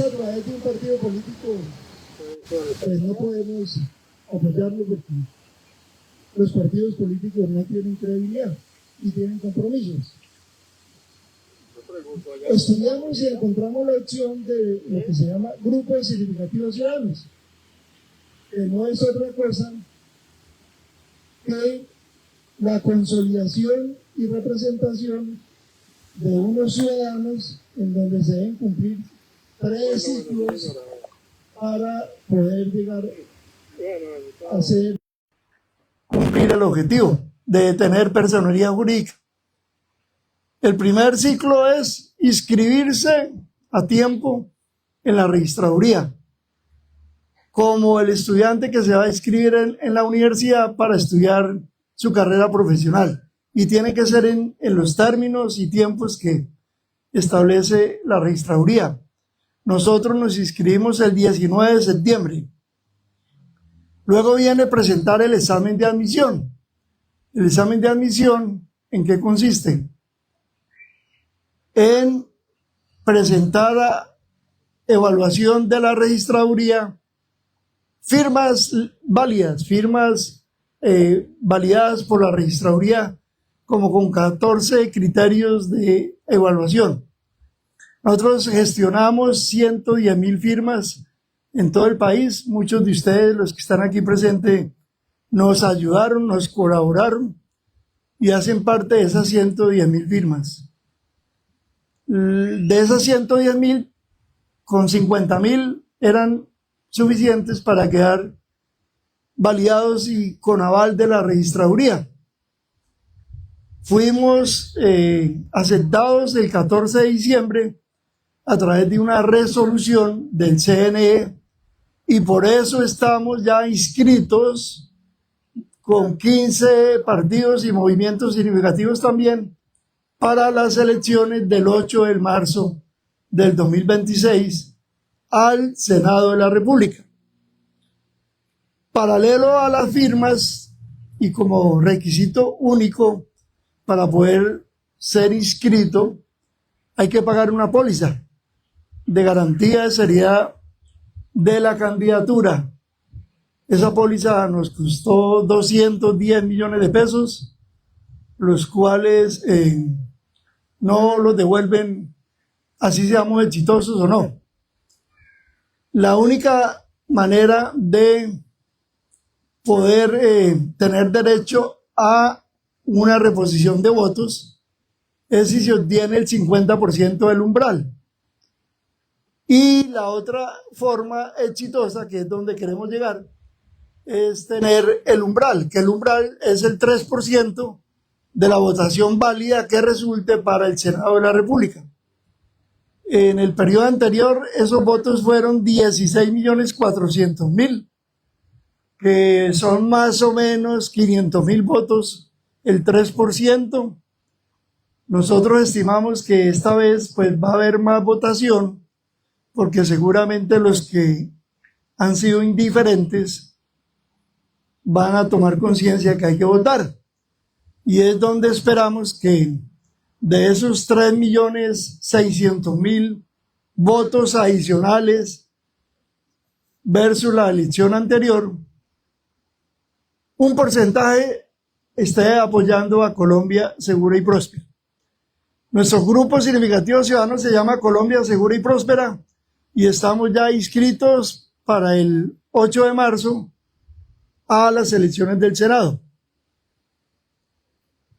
a través de un partido político, pues no podemos apoyarlo porque los partidos políticos no tienen credibilidad y tienen compromisos. Estudiamos y encontramos la opción de lo que se llama grupos significativos ciudadanos, que no es otra cosa que la consolidación y representación de unos ciudadanos en donde se deben cumplir 3 ciclos para poder llegar a cumplir el objetivo de tener personería jurídica. El primer ciclo es inscribirse a tiempo en la registraduría, como el estudiante que se va a inscribir en la universidad para estudiar su carrera profesional, y tiene que ser en los términos y tiempos que establece la registraduría. Nosotros nos inscribimos el 19 de septiembre. Luego viene presentar el examen de admisión. El examen de admisión, ¿en qué consiste? En presentar a evaluación de la registraduría firmas válidas, validadas por la registraduría, como con 14 criterios de evaluación. Nosotros gestionamos 110,000 firmas en todo el país. Muchos de ustedes, los que están aquí presentes, nos ayudaron, nos colaboraron y hacen parte de esas 110,000 firmas. De esas 110,000, con 50,000 eran suficientes para quedar validados y con aval de la registraduría. Fuimos aceptados el 14 de diciembre a través de una resolución del CNE, y por eso estamos ya inscritos con 15 partidos y movimientos significativos también para las elecciones del 8 de marzo del 2026 al Senado de la República. Paralelo a las firmas y como requisito único para poder ser inscrito, hay que pagar una póliza de garantía de seriedad de la candidatura. Esa póliza nos costó 210 millones de pesos, los cuales no los devuelven así seamos exitosos o no. La única manera de poder tener derecho a una reposición de votos es si se obtiene el 50% del umbral. Y la otra forma exitosa, que es donde queremos llegar, es tener el umbral, que el umbral es el 3% de la votación válida que resulte para el Senado de la República. En el periodo anterior, esos votos fueron 16.400.000, que son más o menos 500.000 votos, el 3%. Nosotros estimamos que esta vez pues va a haber más votación, porque seguramente los que han sido indiferentes van a tomar conciencia que hay que votar. Y es donde esperamos que de esos 3.600.000 votos adicionales versus la elección anterior, un porcentaje esté apoyando a Colombia Segura y Próspera. Nuestro grupo significativo ciudadano se llama Colombia Segura y Próspera, y estamos ya inscritos para el 8 de marzo a las elecciones del Senado.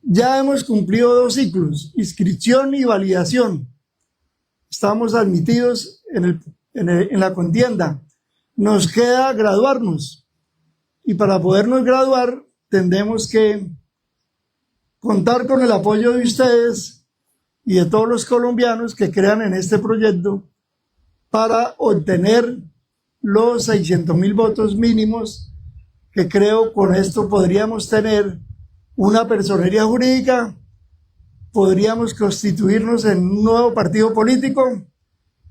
Ya hemos cumplido 2 ciclos, inscripción y validación. Estamos admitidos en la contienda. Nos queda graduarnos, y para podernos graduar tendremos que contar con el apoyo de ustedes y de todos los colombianos que crean en este proyecto para obtener los 600.000 votos mínimos, que creo con esto podríamos tener una personería jurídica, podríamos constituirnos en un nuevo partido político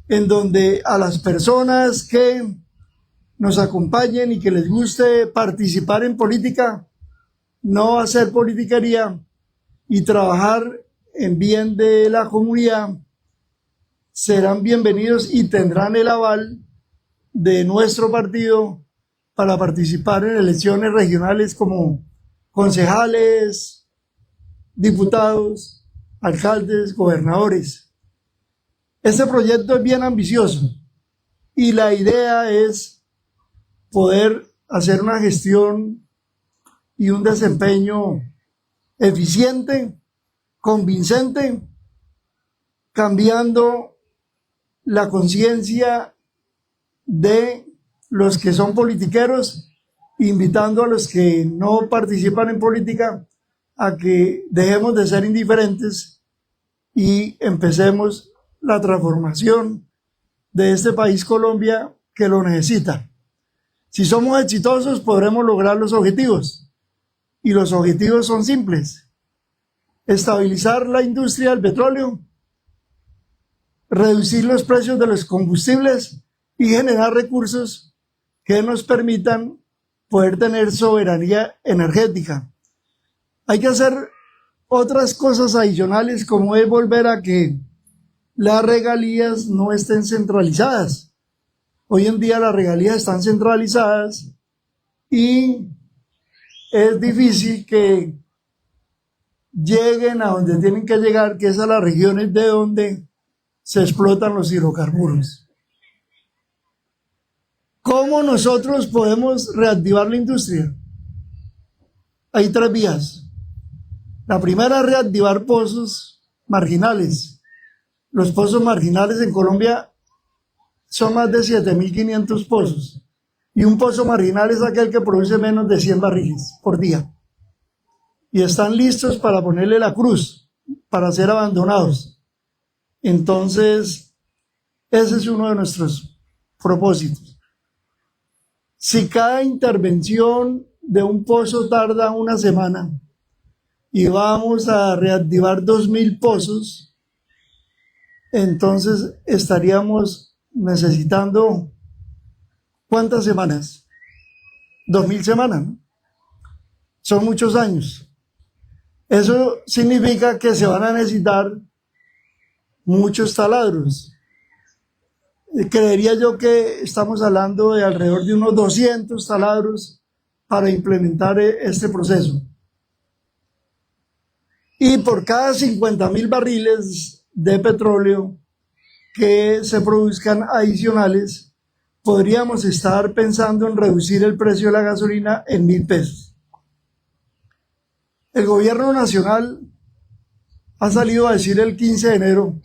en donde a las personas que nos acompañen y que les guste participar en política, no hacer politiquería y trabajar en bien de la comunidad, serán bienvenidos y tendrán el aval de nuestro partido para participar en elecciones regionales como concejales, diputados, alcaldes, gobernadores. Este proyecto es bien ambicioso y la idea es poder hacer una gestión y un desempeño eficiente, convincente, cambiando la conciencia de los que son politiqueros, invitando a los que no participan en política a que dejemos de ser indiferentes y empecemos la transformación de este país Colombia que lo necesita. Si somos exitosos podremos lograr los objetivos y los objetivos son simples: estabilizar la industria del petróleo, reducir los precios de los combustibles y generar recursos que nos permitan poder tener soberanía energética. Hay que hacer otras cosas adicionales, como es volver a que las regalías no estén centralizadas. Hoy en día las regalías están centralizadas y es difícil que lleguen a donde tienen que llegar, que es a las regiones de donde se explotan los hidrocarburos. ¿Cómo nosotros podemos reactivar la industria? Hay 3 vías. La primera es reactivar pozos marginales. Los pozos marginales en Colombia son más de 7.500 pozos. Y un pozo marginal es aquel que produce menos de 100 barriles por día. Y están listos para ponerle la cruz, para ser abandonados. Entonces, ese es uno de nuestros propósitos. Si cada intervención de un pozo tarda una semana y vamos a reactivar 2.000 pozos, entonces estaríamos necesitando ¿cuántas semanas? 2.000 semanas, ¿no? Son muchos años. Eso significa que se van a necesitar muchos taladros. Creería yo que estamos hablando de alrededor de unos 200 taladros para implementar este proceso. Y por cada 50.000 barriles de petróleo que se produzcan adicionales, podríamos estar pensando en reducir el precio de la gasolina en 1.000 pesos. El gobierno nacional ha salido a decir el 15 de enero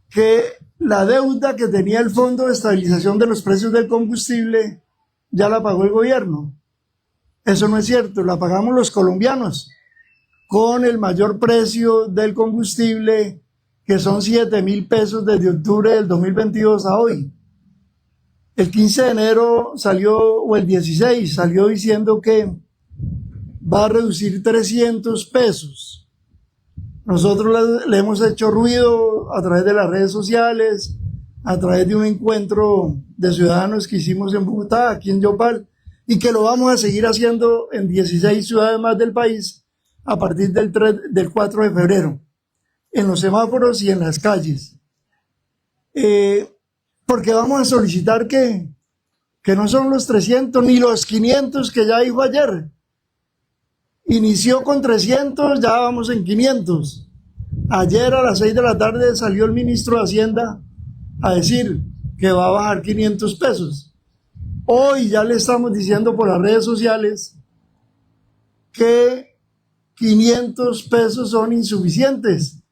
que la deuda que tenía el Fondo de Estabilización de los Precios del Combustible ya la pagó el gobierno. Eso no es cierto, la pagamos los colombianos con el mayor precio del combustible, que son 7.000 pesos desde octubre del 2022 a hoy. El 15 de enero salió, o el 16, salió diciendo que va a reducir 300 pesos. Nosotros le hemos hecho ruido a través de las redes sociales, a través de un encuentro de ciudadanos que hicimos en Bogotá, aquí en Yopal, y que lo vamos a seguir haciendo en 16 ciudades más del país a partir del 4 de febrero, en los semáforos y en las calles. Porque vamos a solicitar que no son los 300 ni los 500 que ya dijo ayer. Inició con 300, ya vamos en 500. Ayer a las 6 de la tarde salió el ministro de Hacienda a decir que va a bajar 500 pesos. Hoy ya le estamos diciendo por las redes sociales que 500 pesos son insuficientes,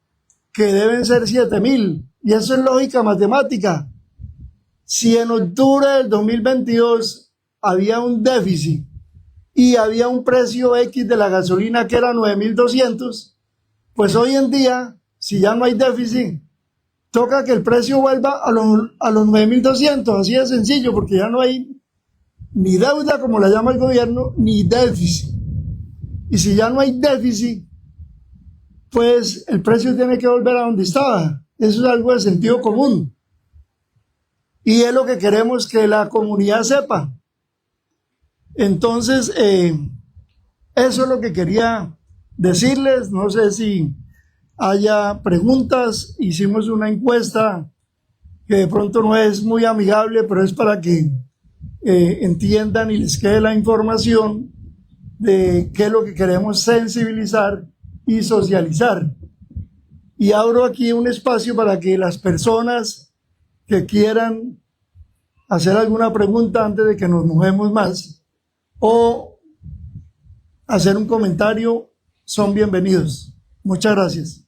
que deben ser 7.000. Y eso es lógica matemática. Si en octubre del 2022 había un déficit y había un precio X de la gasolina que era 9.200, pues hoy en día, si ya no hay déficit, toca que el precio vuelva a los 9.200, así de sencillo, porque ya no hay ni deuda, como la llama el gobierno, ni déficit. Y si ya no hay déficit, pues el precio tiene que volver a donde estaba. Eso es algo de sentido común. Y es lo que queremos que la comunidad sepa. Entonces, eso es lo que quería decirles. No sé si haya preguntas. Hicimos una encuesta que de pronto no es muy amigable, pero es para que entiendan y les quede la información de qué es lo que queremos sensibilizar y socializar. Y abro aquí un espacio para que las personas que quieran hacer alguna pregunta antes de que nos movemos más o hacer un comentario son bienvenidos. Muchas gracias.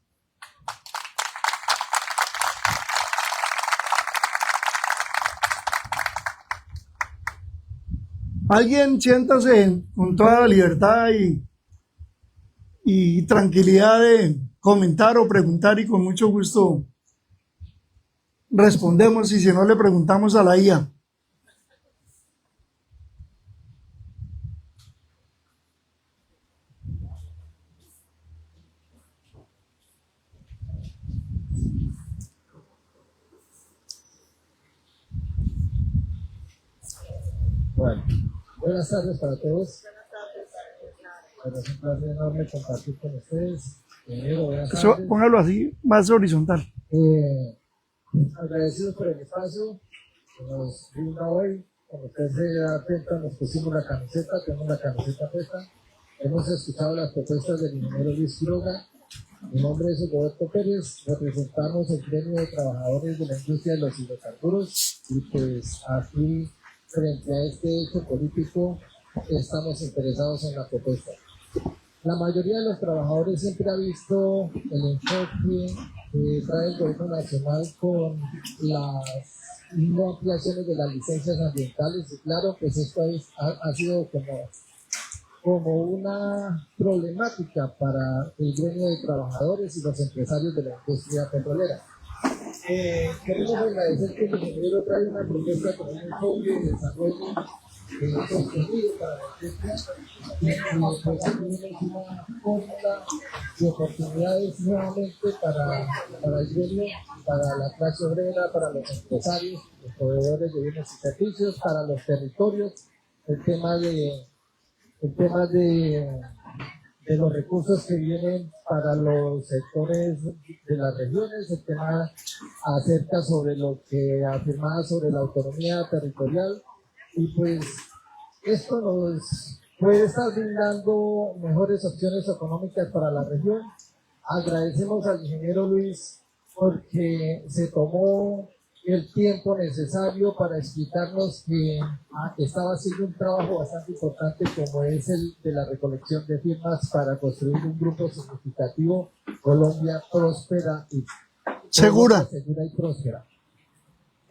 Alguien siéntase con toda la libertad y tranquilidad de comentar o preguntar, y con mucho gusto respondemos, y si no le preguntamos a la IA. Bueno, buenas tardes para todos. Bueno, es un placer enorme compartir con ustedes. Buenas tardes. Póngalo así, más horizontal. Agradecidos por el espacio que nos brinda hoy. Como ustedes se dan cuenta, nos pusimos la camiseta, tenemos la camiseta puesta. Hemos escuchado las propuestas del ingeniero Luis Quiroga. Mi nombre es Roberto Pérez, representamos el gremio de trabajadores de la industria de los hidrocarburos, y pues aquí, frente a este hecho político, estamos interesados en la propuesta. La mayoría de los trabajadores siempre ha visto el enfoque que trae el gobierno nacional con las no ampliaciones de las licencias ambientales, y claro, pues esto ha sido como una problemática para el gremio de trabajadores y los empresarios de la industria petrolera. Queremos agradecer que el ingeniero trae una propuesta con un enfoque de desarrollo sostenido para la industria, y pues tenemos una fórmula de oportunidades nuevamente para el gremio, para la clase obrera, para los empresarios, los proveedores de bienes y servicios, para los territorios, el tema de los recursos que vienen para los sectores de las regiones, el tema acerca sobre lo que afirmaba sobre la autonomía territorial, y pues esto nos puede estar brindando mejores opciones económicas para la región. Agradecemos al ingeniero Luis porque se tomó el tiempo necesario para explicarnos que estaba haciendo un trabajo bastante importante, como es el de la recolección de firmas para construir un grupo significativo, Colombia próspera y segura y próspera.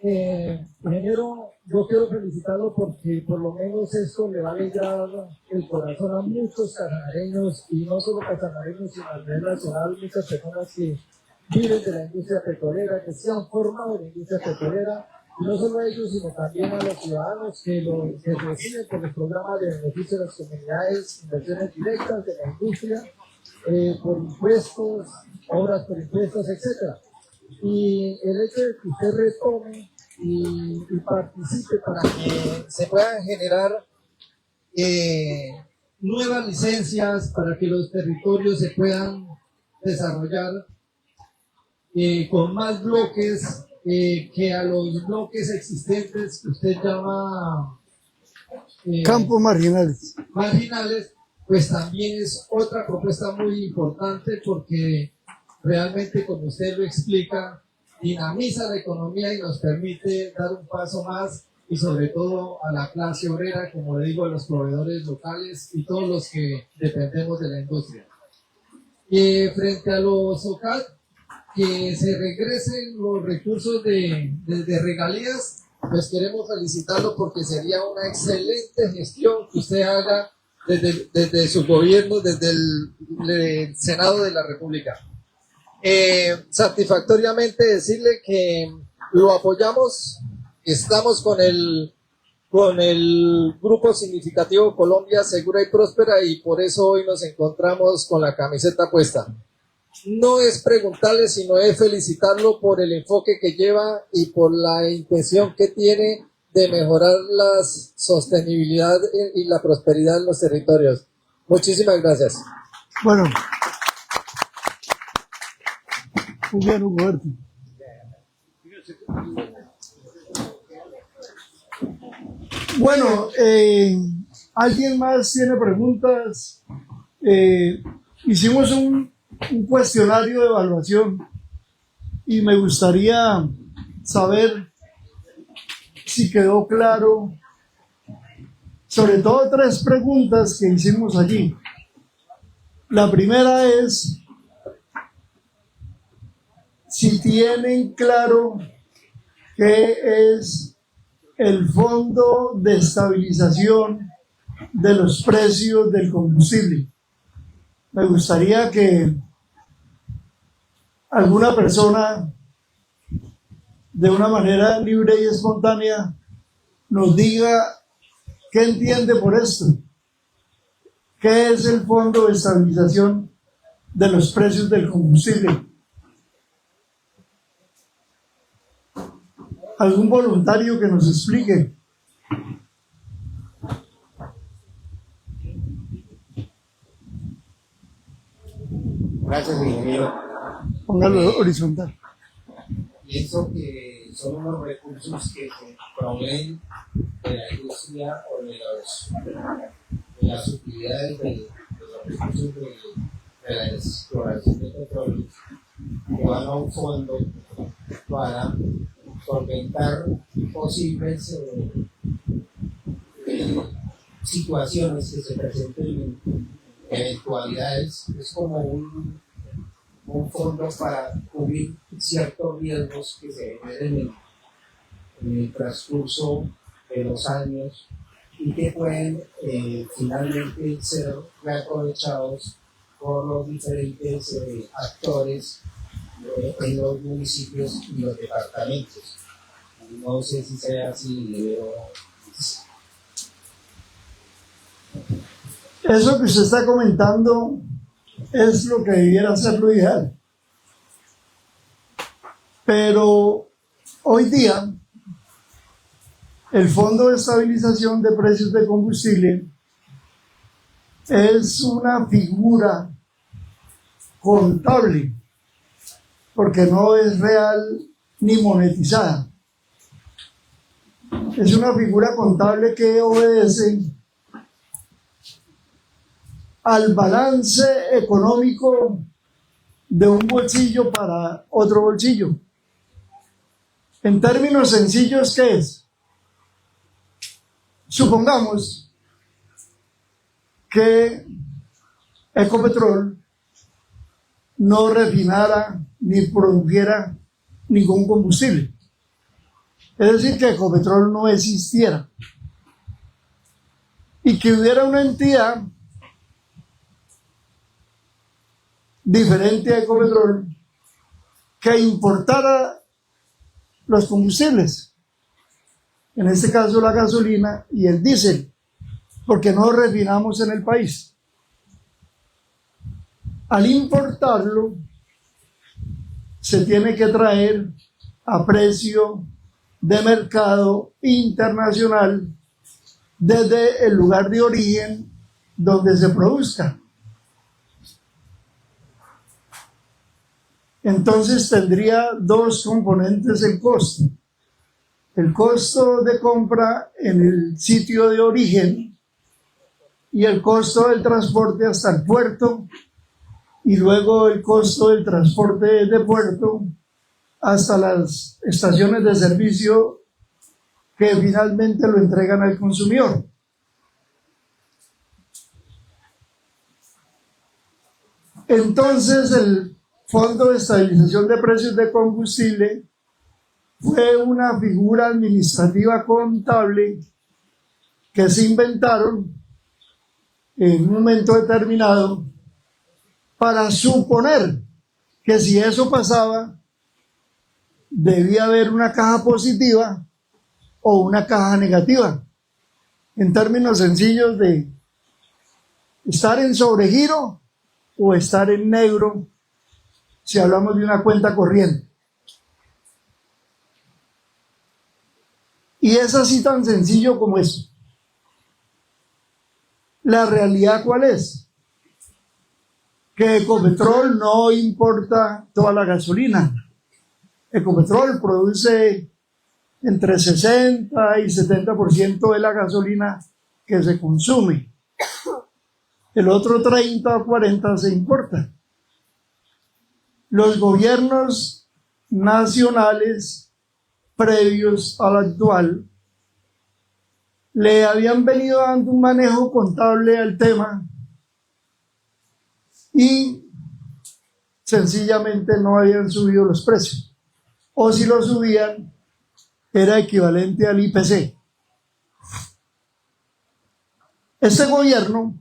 Ingeniero, yo quiero felicitarlo porque por lo menos esto le va a alegrar el corazón a muchos casanareños, y no solo casanareños, sino a nivel nacional, muchas personas que viven de la industria petrolera, que se han formado en la industria petrolera, y no solo a ellos, sino también a los ciudadanos que reciben por los programas de beneficio de las comunidades, inversiones directas de la industria, por impuestos, obras por impuestos, etc. Y el hecho de que usted retome y participe para que se puedan generar nuevas licencias, para que los territorios se puedan desarrollar con más bloques que a los bloques existentes que usted llama campos marginales, pues también es otra propuesta muy importante, porque realmente, como usted lo explica, dinamiza la economía y nos permite dar un paso más, y sobre todo a la clase obrera, como le digo, a los proveedores locales y todos los que dependemos de la industria. Frente a los OCAT, que se regresen los recursos de regalías, pues queremos felicitarlo porque sería una excelente gestión que usted haga desde su gobierno, desde el Senado de la República. Satisfactoriamente decirle que lo apoyamos, estamos con el grupo significativo Colombia Segura y Próspera, y por eso hoy nos encontramos con la camiseta puesta. No es preguntarle, sino es felicitarlo por el enfoque que lleva y por la intención que tiene de mejorar la sostenibilidad y la prosperidad en los territorios. Muchísimas gracias. Bueno, Muy bien, Hugo Berto. Bueno, ¿alguien más tiene preguntas? Hicimos un cuestionario de evaluación y me gustaría saber si quedó claro, sobre todo 3 preguntas que hicimos allí. La primera es si tienen claro qué es el Fondo de Estabilización de los Precios del Combustible. Me gustaría que alguna persona, de una manera libre y espontánea, nos diga qué entiende por esto. ¿Qué es el Fondo de Estabilización de los Precios del Combustible? ¿Algún voluntario que nos explique? Gracias, ingeniero. Póngalo horizontal. Pienso que son unos recursos que se proveen de la industria o de las utilidades de los recursos de la exploración de petróleo, que van a un fondo para solventar posibles situaciones que se presenten, eventualidades. Es como un fondo para cubrir ciertos riesgos que se generen en el transcurso de los años y que pueden finalmente ser reaprovechados por los diferentes actores en los municipios y los departamentos. No sé si sea así, pero... Eso que usted está comentando es lo que debiera ser lo ideal. Pero hoy día, el Fondo de Estabilización de Precios de Combustible es una figura contable, porque no es real ni monetizada. Es una figura contable que obedece al balance económico de un bolsillo para otro bolsillo. En términos sencillos, ¿qué es? Supongamos que Ecopetrol no refinara ni produjera ningún combustible. Es decir, que Ecopetrol no existiera. Y que hubiera una entidad diferente a Ecopetrol que importara los combustibles, en este caso la gasolina y el diésel, porque no refinamos en el país. Al importarlo, se tiene que traer a precio de mercado internacional desde el lugar de origen donde se produzca. Entonces tendría 2 componentes el costo. El costo de compra en el sitio de origen y el costo del transporte hasta el puerto, y luego el costo del transporte de puerto hasta las estaciones de servicio que finalmente lo entregan al consumidor. Entonces el Fondo de Estabilización de Precios de Combustible fue una figura administrativa contable que se inventaron en un momento determinado para suponer que si eso pasaba, debía haber una caja positiva o una caja negativa. En términos sencillos, de estar en sobregiro o estar en negro, si hablamos de una cuenta corriente. Y es así tan sencillo como eso. ¿La realidad cuál es? que Ecopetrol no importa toda la gasolina. Ecopetrol produce entre 60 y 70% de la gasolina que se consume. El otro 30 o 40 se importa. Los gobiernos nacionales previos al actual le habían venido dando un manejo contable al tema y sencillamente no habían subido los precios. O si lo subían, era equivalente al IPC. Este gobierno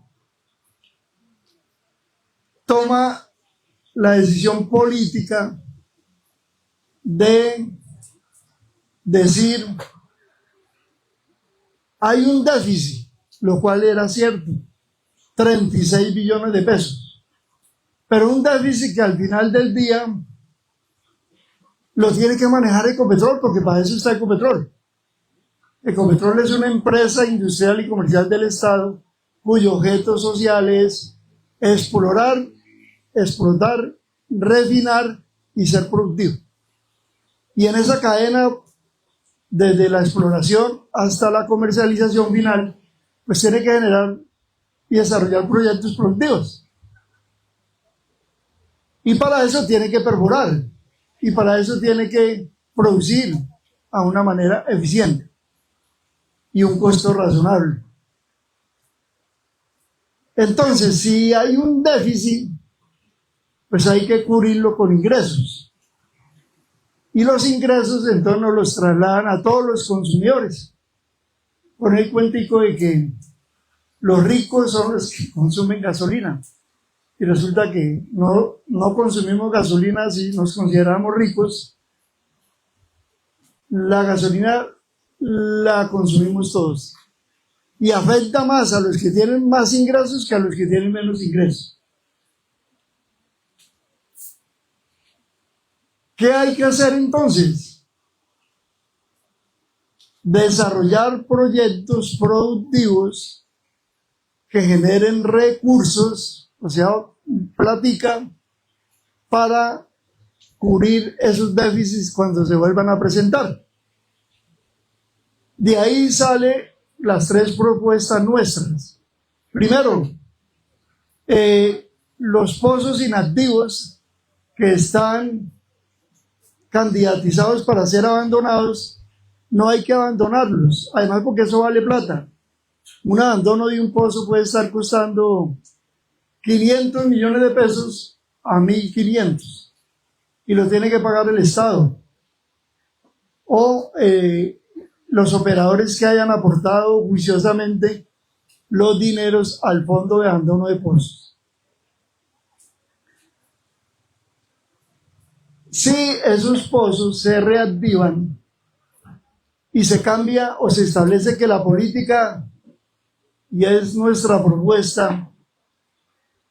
toma la decisión política de decir, hay un déficit, lo cual era cierto, 36 billones de pesos, pero un déficit que al final del día lo tiene que manejar Ecopetrol, porque para eso está Ecopetrol. Ecopetrol es una empresa industrial y comercial del Estado cuyo objeto social es explorar, explotar, refinar y ser productivo. Y en esa cadena, desde la exploración hasta la comercialización final, pues tiene que generar y desarrollar proyectos productivos. Y para eso tiene que perforar, y para eso tiene que producir a una manera eficiente y un costo razonable. Entonces, si hay un déficit, pues hay que cubrirlo con ingresos. Y los ingresos entonces nos los trasladan a todos los consumidores. Con el cuentico de que los ricos son los que consumen gasolina. Y resulta que no consumimos gasolina si nos consideramos ricos. La gasolina la consumimos todos. Y afecta más a los que tienen más ingresos que a los que tienen menos ingresos. ¿Qué hay que hacer entonces? Desarrollar proyectos productivos que generen recursos, o sea, plática, para cubrir esos déficits cuando se vuelvan a presentar. De ahí salen las tres propuestas nuestras. Primero, los pozos inactivos que están candidatizados para ser abandonados, no hay que abandonarlos, además porque eso vale plata. Un abandono de un pozo puede estar costando 500 millones de pesos a 1.500 y lo tiene que pagar el Estado o los operadores que hayan aportado juiciosamente los dineros al fondo de abandono de pozos. Si esos pozos se reactivan y se cambia o se establece que la política, y es nuestra propuesta,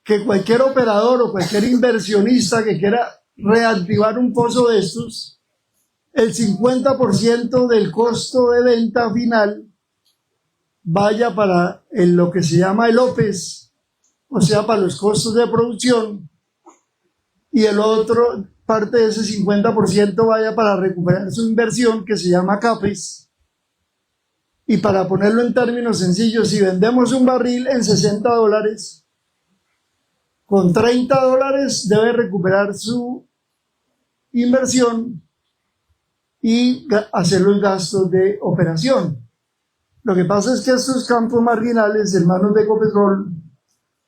que cualquier operador o cualquier inversionista que quiera reactivar un pozo de estos, el 50% del costo de venta final vaya para lo que se llama el OPEX, o sea, para los costos de producción, y el otro parte de ese 50% vaya para recuperar su inversión, que se llama CAPEX. Y para ponerlo en términos sencillos, si vendemos un barril en $60, con $30 debe recuperar su inversión y hacer los gastos de operación. Lo que pasa es que estos campos marginales en manos de Ecopetrol,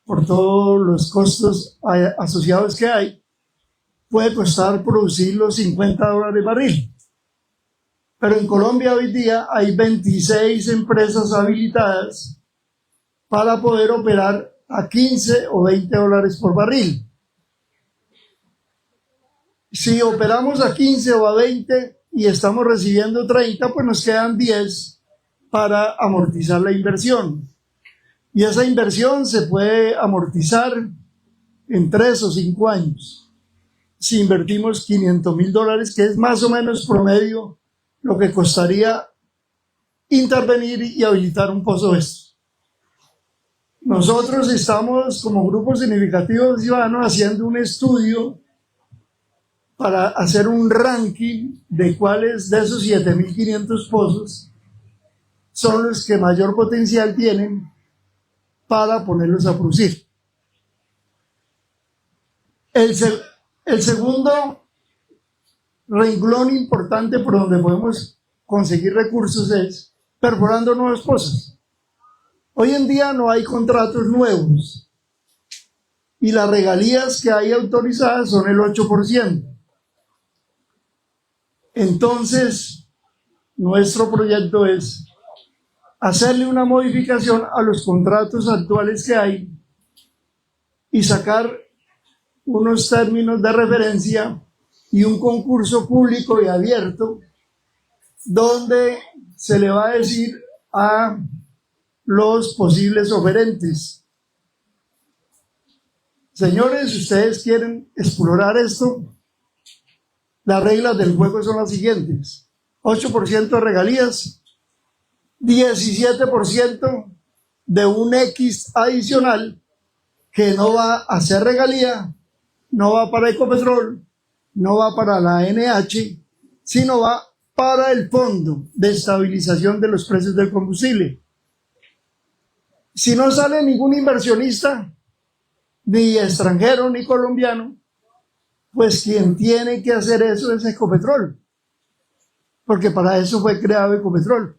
por todos los costos asociados que hay, puede costar producir los $50 barril. Pero en Colombia hoy día hay 26 empresas habilitadas para poder operar a 15 o $20 por barril. Si operamos a 15 o a 20 y estamos recibiendo 30, pues nos quedan 10 para amortizar la inversión. Y esa inversión se puede amortizar en 3 o 5 años. Si invertimos $500.000, que es más o menos promedio lo que costaría intervenir y habilitar un pozo de estos. nosotros estamos como grupo significativo de ciudadanos haciendo un estudio para hacer un ranking de cuáles de esos 7.500 pozos son los que mayor potencial tienen para ponerlos a producir. El segundo renglón importante por donde podemos conseguir recursos es perforando nuevos pozos. Hoy en día no hay contratos nuevos y las regalías que hay autorizadas son el 8%. Entonces, nuestro proyecto es hacerle una modificación a los contratos actuales que hay y sacar unos términos de referencia y un concurso público y abierto donde se le va a decir a los posibles oferentes: señores, ustedes quieren explorar esto, las reglas del juego son las siguientes: 8% de regalías, 17% de un X adicional que no va a ser regalía, no va para Ecopetrol, no va para la ANH, sino va para el Fondo de Estabilización de los Precios del Combustible. Si no sale ningún inversionista, ni extranjero ni colombiano, pues quien tiene que hacer eso es Ecopetrol, porque para eso fue creado Ecopetrol.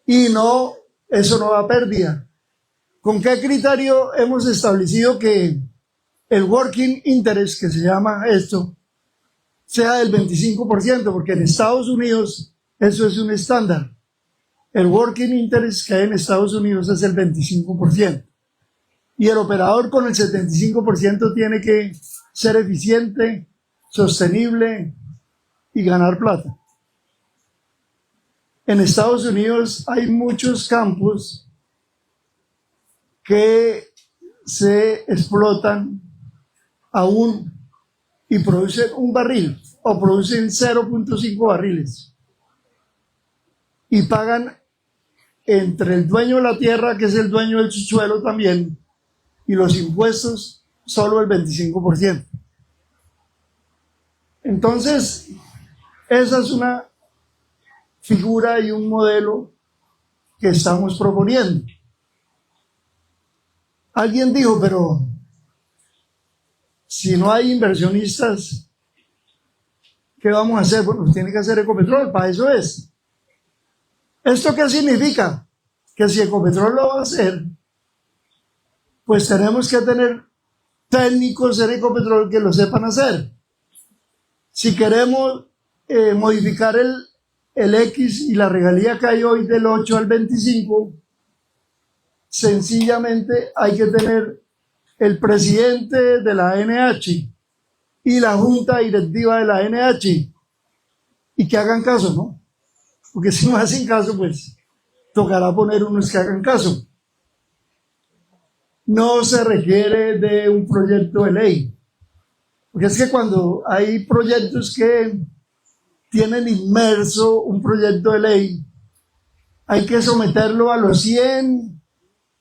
Y no, eso no va a pérdida. ¿Con qué criterio hemos establecido que el working interest, que se llama esto, sea del 25%? Porque en Estados Unidos eso es un estándar. El working interest que hay en Estados Unidos es el 25%. Y el operador con el 75% tiene que ser eficiente, sostenible y ganar plata. En Estados Unidos hay muchos campos que se explotan aún y producen un barril o producen 0.5 barriles y pagan entre el dueño de la tierra, que es el dueño del subsuelo también, y los impuestos solo el 25%. Entonces, esa es una figura y un modelo que estamos proponiendo. Alguien dijo, pero si no hay inversionistas, ¿qué vamos a hacer? Bueno, tiene que hacer Ecopetrol, para eso es. ¿Esto qué significa? Que si Ecopetrol lo va a hacer, pues tenemos que tener técnicos en Ecopetrol que lo sepan hacer. Si queremos modificar el X y la regalía que hay hoy del 8 al 25, sencillamente hay que tener el presidente de la ANH y la junta directiva de la ANH y que hagan caso, ¿no? Porque si no hacen caso, pues tocará poner unos que hagan caso. No se requiere de un proyecto de ley, porque es que cuando hay proyectos que tienen inmerso un proyecto de ley, hay que someterlo a los 100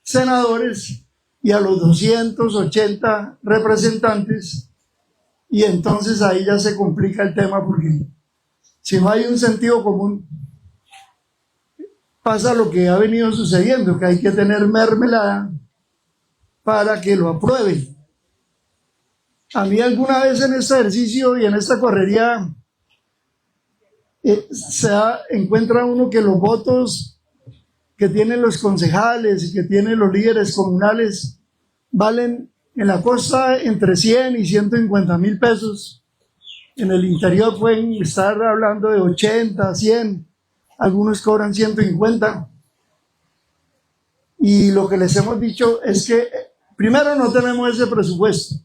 senadores y a los 280 representantes, y entonces ahí ya se complica el tema, porque si no hay un sentido común, pasa lo que ha venido sucediendo, que hay que tener mermelada para que lo aprueben. A mí alguna vez en este ejercicio y en esta correría encuentra uno que los votos que tienen los concejales y que tienen los líderes comunales valen en la costa entre 100 y 150.000 pesos. En el interior pueden estar hablando de 80, 100, algunos cobran 150. Y lo que les hemos dicho es que primero no tenemos ese presupuesto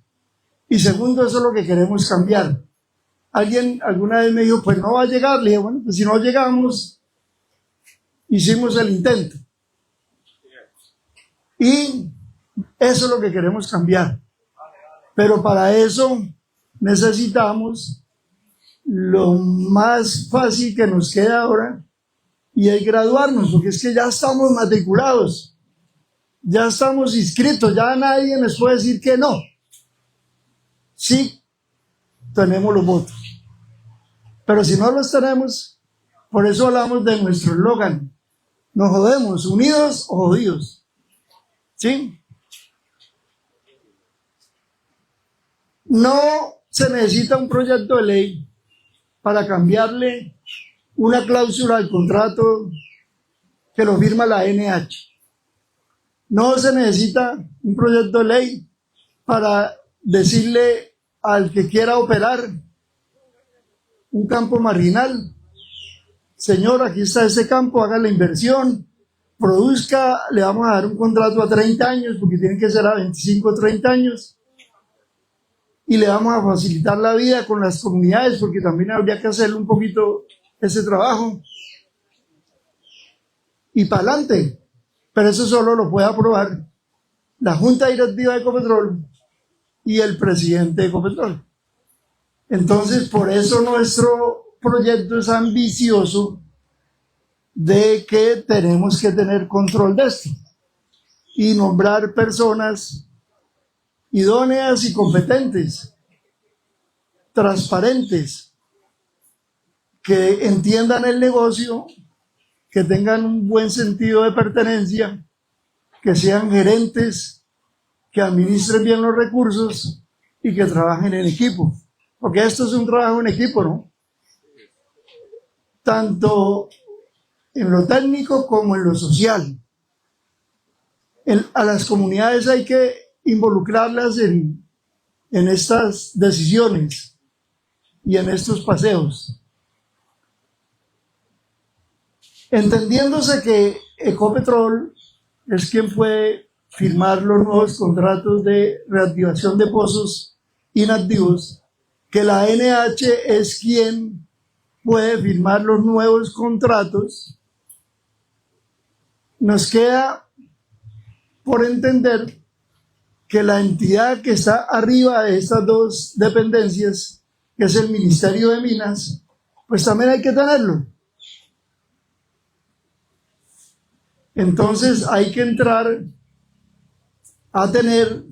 y segundo, eso es lo que queremos cambiar. Alguien alguna vez me dijo, pues no va a llegar. Le dije, bueno, pues si no llegamos, hicimos el intento. Y eso es lo que queremos cambiar. Pero para eso necesitamos lo más fácil que nos queda ahora, y es graduarnos, porque es que ya estamos matriculados. ya estamos inscritos, ya nadie nos puede decir que no. Sí, tenemos los votos. Pero si no los tenemos, por eso hablamos de nuestro eslogan. Nos jodemos, unidos o jodidos. ¿Sí? No se necesita un proyecto de ley para cambiarle una cláusula al contrato que lo firma la NH. No se necesita un proyecto de ley para decirle al que quiera operar un campo marginal: señor, aquí está ese campo, haga la inversión, produzca, le vamos a dar un contrato a 30 años, porque tiene que ser a 25 o 30 años, y le vamos a facilitar la vida con las comunidades, porque también habría que hacerle un poquito ese trabajo. Y para adelante. Pero eso solo lo puede aprobar la Junta Directiva de Ecopetrol y el presidente de Ecopetrol. Entonces, por eso nuestro proyecto es ambicioso, de que tenemos que tener control de esto y nombrar personas idóneas y competentes, transparentes, que entiendan el negocio, que tengan un buen sentido de pertenencia, que sean gerentes, que administren bien los recursos y que trabajen en equipo. Porque esto es un trabajo en equipo, ¿no? Tanto en lo técnico como en lo social. A las comunidades hay que involucrarlas en estas decisiones y en estos paseos. Entendiéndose que Ecopetrol es quien puede firmar los nuevos contratos de reactivación de pozos inactivos, que la NH es quien puede firmar los nuevos contratos, nos queda por entender que la entidad que está arriba de estas dos dependencias, que es el Ministerio de Minas, pues también hay que tenerlo. Entonces hay que entrar a tener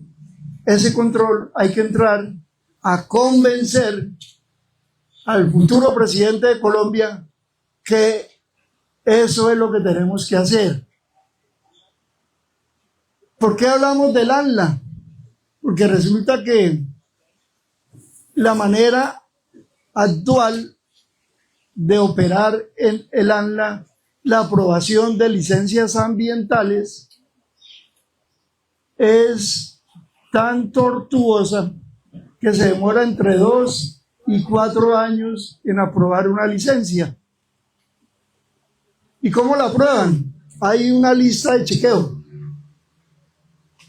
ese control, hay que entrar a convencer al futuro presidente de Colombia que eso es lo que tenemos que hacer. ¿Por qué hablamos del ANLA? Porque resulta que la manera actual de operar en el ANLA, la aprobación de licencias ambientales, es tan tortuosa que se demora entre 2 y 4 años en aprobar una licencia. ¿Y cómo la aprueban? Hay una lista de chequeo.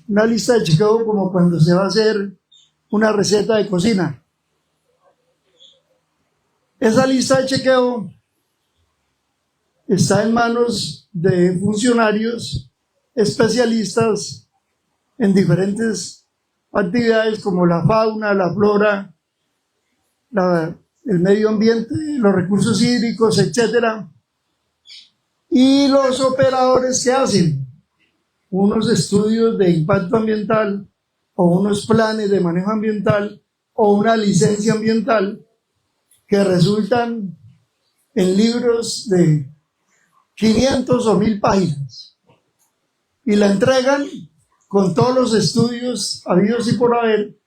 Una lista de chequeo como cuando se va a hacer una receta de cocina. Esa lista de chequeo está en manos de funcionarios especialistas en diferentes actividades como la fauna, la flora, el medio ambiente, los recursos hídricos, etc. Y los operadores que hacen unos estudios de impacto ambiental o unos planes de manejo ambiental o una licencia ambiental que resultan en libros de 500 o 1000 páginas y la entregan con todos los estudios habidos y por haber,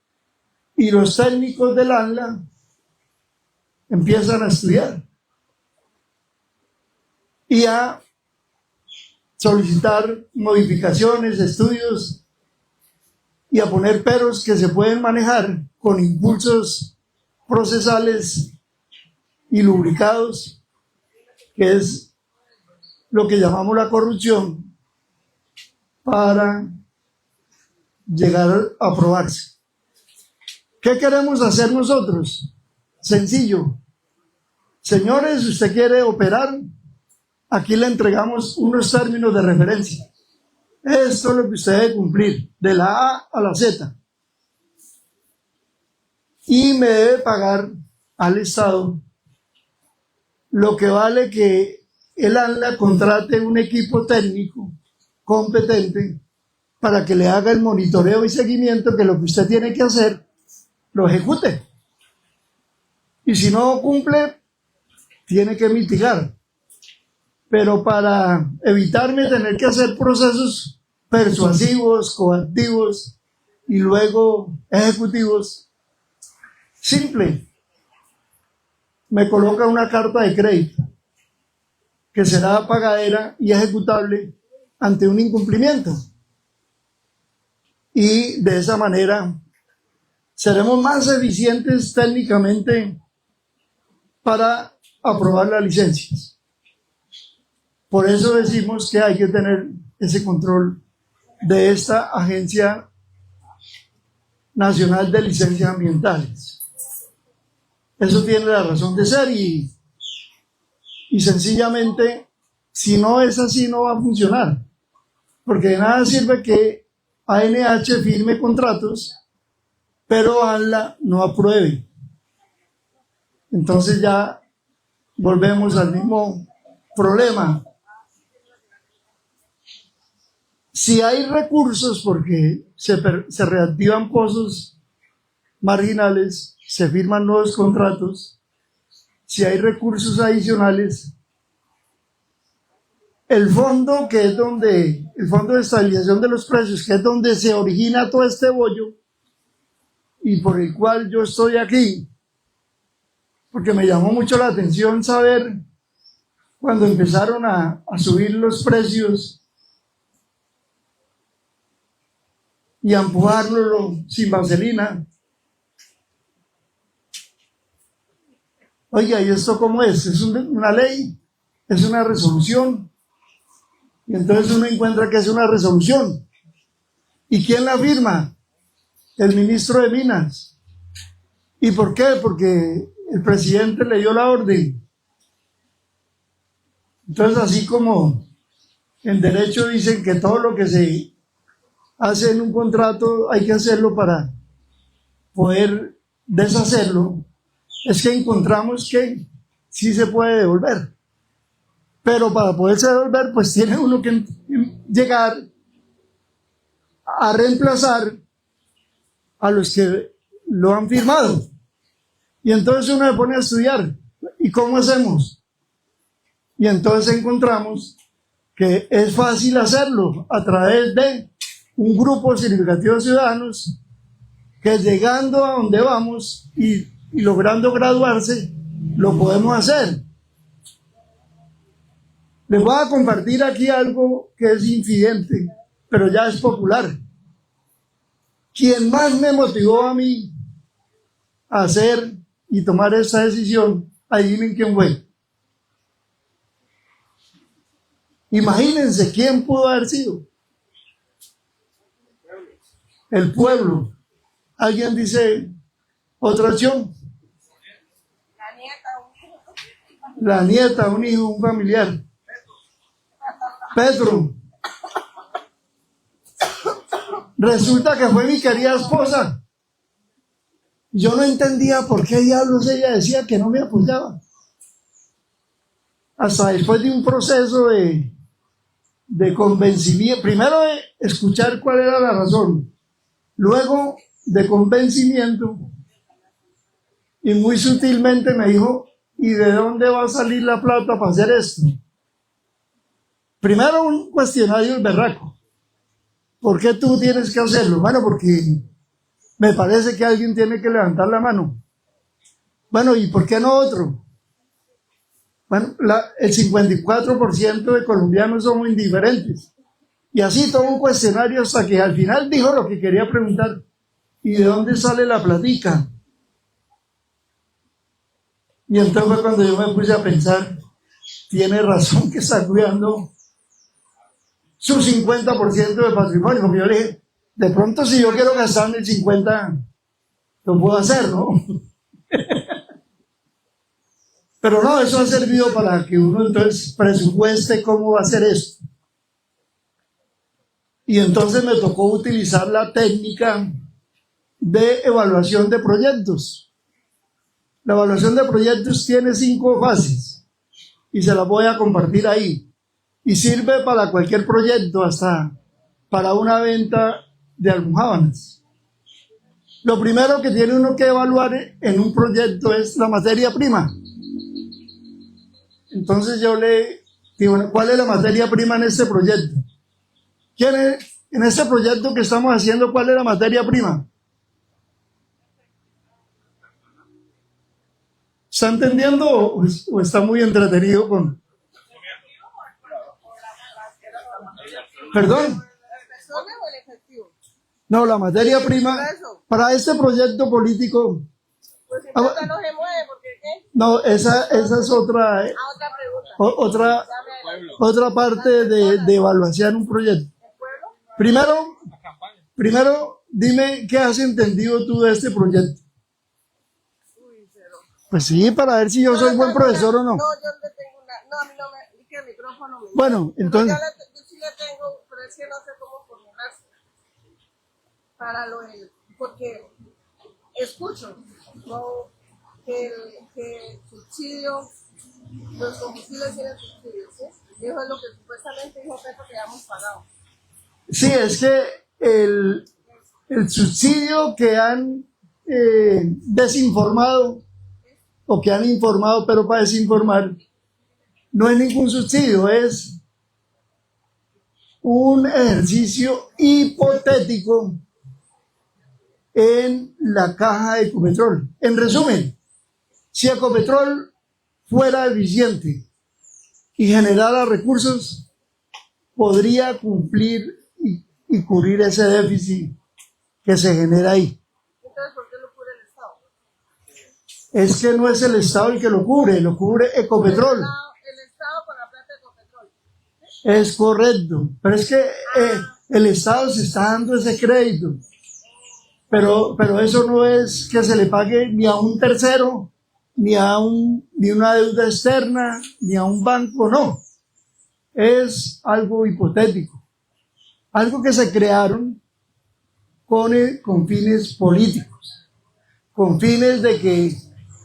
y los técnicos del ANLA empiezan a estudiar y a solicitar modificaciones, estudios y a poner peros que se pueden manejar con impulsos procesales y lubricados, que es lo que llamamos la corrupción, para llegar a aprobarse. ¿Qué queremos hacer nosotros? Sencillo. Señores, si usted quiere operar, aquí le entregamos unos términos de referencia. Esto es lo que usted debe cumplir, de la A a la Z. Y me debe pagar al Estado lo que vale que el ANLA contrate un equipo técnico competente para que le haga el monitoreo y seguimiento, que lo que usted tiene que hacer, lo ejecute. Y si no cumple, tiene que mitigar. Pero para evitarme tener que hacer procesos persuasivos, coactivos y luego ejecutivos, simple, me coloca una carta de crédito que será pagadera y ejecutable ante un incumplimiento. Y de esa manera seremos más eficientes técnicamente para aprobar las licencias. Por eso decimos que hay que tener ese control de esta Agencia Nacional de Licencias Ambientales. Eso tiene la razón de ser y sencillamente, si no es así, no va a funcionar. Porque de nada sirve que ANH firme contratos, pero ANLA no apruebe. Entonces ya volvemos al mismo problema. Si hay recursos, porque se reactivan pozos marginales, se firman nuevos contratos, si hay recursos adicionales, el fondo, que es donde, el fondo de estabilización de los precios, que es donde se origina todo este bollo, y por el cual yo estoy aquí, porque me llamó mucho la atención saber cuando empezaron a subir los precios y a empujarlo sin vaselina. Oiga, ¿y esto cómo es? ¿Es una ley? ¿Es una resolución? Y entonces uno encuentra que es una resolución. ¿Y quién la firma? El ministro de Minas. ¿Y por qué? Porque el presidente le dio la orden. Entonces, así como en derecho dicen que todo lo que se hace en un contrato hay que hacerlo para poder deshacerlo, es que encontramos que sí se puede devolver. Pero para poderse devolver, pues tiene uno que llegar a reemplazar a los que lo han firmado. Y entonces uno se pone a estudiar. ¿Y cómo hacemos? Y entonces encontramos que es fácil hacerlo a través de un grupo significativo de ciudadanos que llegando a donde vamos y logrando graduarse, lo podemos hacer. Les voy a compartir aquí algo que es infidente, pero ya es popular. Quien más me motivó a mí a hacer y tomar esta decisión, adivinen quién fue. Imagínense quién pudo haber sido. El pueblo. ¿Alguien dice otra opción? La nieta, un hijo, un familiar. Petro. Resulta que fue mi querida esposa. Yo no entendía por qué diablos ella decía que no me apoyaba. Hasta después de un proceso de convencimiento, primero de escuchar cuál era la razón, luego de convencimiento, y muy sutilmente me dijo, ¿y de dónde va a salir la plata para hacer esto? Primero un cuestionario del berraco. ¿Por qué tú tienes que hacerlo? Bueno, porque me parece que alguien tiene que levantar la mano. Bueno, ¿y por qué no otro? Bueno, el 54% de colombianos somos indiferentes. Y así todo un cuestionario hasta que al final dijo lo que quería preguntar. ¿Y de dónde sale la platica? Y entonces fue cuando yo me puse a pensar, tiene razón que está cuidando su 50% de patrimonio. Porque yo le dije, de pronto si yo quiero gastarme el 50%, lo puedo hacer, ¿no? Pero no, eso ha servido para que uno entonces presupueste cómo va a hacer esto. Y entonces me tocó utilizar la técnica de evaluación de proyectos. La evaluación de proyectos tiene 5 fases y se las voy a compartir ahí. Y sirve para cualquier proyecto, hasta para una venta de almojábanas. Lo primero que tiene uno que evaluar en un proyecto es la materia prima. Entonces yo le digo, bueno, ¿cuál es la materia prima en este proyecto? ¿Quién es, en este proyecto que estamos haciendo, cuál es la materia prima? ¿Está entendiendo o está muy entretenido con...? ¿Perdón? No, la materia prima para este proyecto político. No, esa es otra parte de evaluación un proyecto. Primero, dime qué has entendido tú de este proyecto. Pues sí, para ver si yo soy buen profesor o no. No, yo no tengo una. No, a mí no me. Es que el micrófono me. Bueno, entonces. Yo sí le tengo, pero es que no sé cómo formularse. Para lo del. Porque escucho, ¿no? Que el subsidio, los combustibles tienen subsidios, ¿sí? Y eso es lo que supuestamente dijo Pepe que ya hemos pagado. Sí, es que el subsidio que han desinformado o que han informado, pero para desinformar, no es ningún subsidio, es un ejercicio hipotético en la caja de Ecopetrol. En resumen, si Ecopetrol fuera eficiente y generara recursos, podría cumplir y cubrir ese déficit que se genera ahí. Entonces, ¿por qué lo cubre el Estado? Es que no es el Estado el que lo cubre Ecopetrol. El Estado con la plata de Ecopetrol. Es correcto, pero es que el Estado se está dando ese crédito. Pero eso no es que se le pague ni a un tercero, ni una deuda externa, ni a un banco, no. Es algo hipotético. Algo que se crearon con fines políticos, con fines de que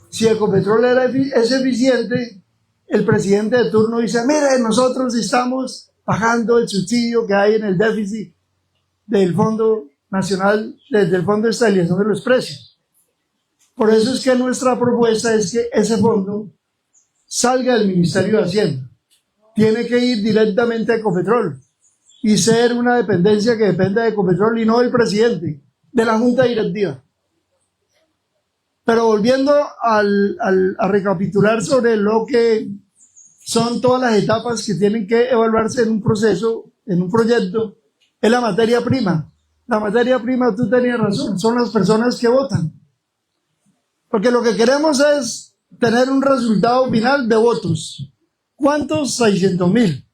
si Ecopetrol es eficiente, el presidente de turno dice, mire, nosotros estamos pagando el subsidio que hay en el déficit del Fondo Nacional, desde el Fondo de Estabilización de los Precios. Por eso es que nuestra propuesta es que ese fondo salga del Ministerio de Hacienda. Tiene que ir directamente a Ecopetrol y ser una dependencia que dependa de Ecopetrol y no del presidente, de la Junta Directiva. Pero volviendo a recapitular sobre lo que son todas las etapas que tienen que evaluarse en un proceso, en un proyecto, es la materia prima. La materia prima, tú tenías razón, son las personas que votan. Porque lo que queremos es tener un resultado final de votos. ¿Cuántos? 600,000.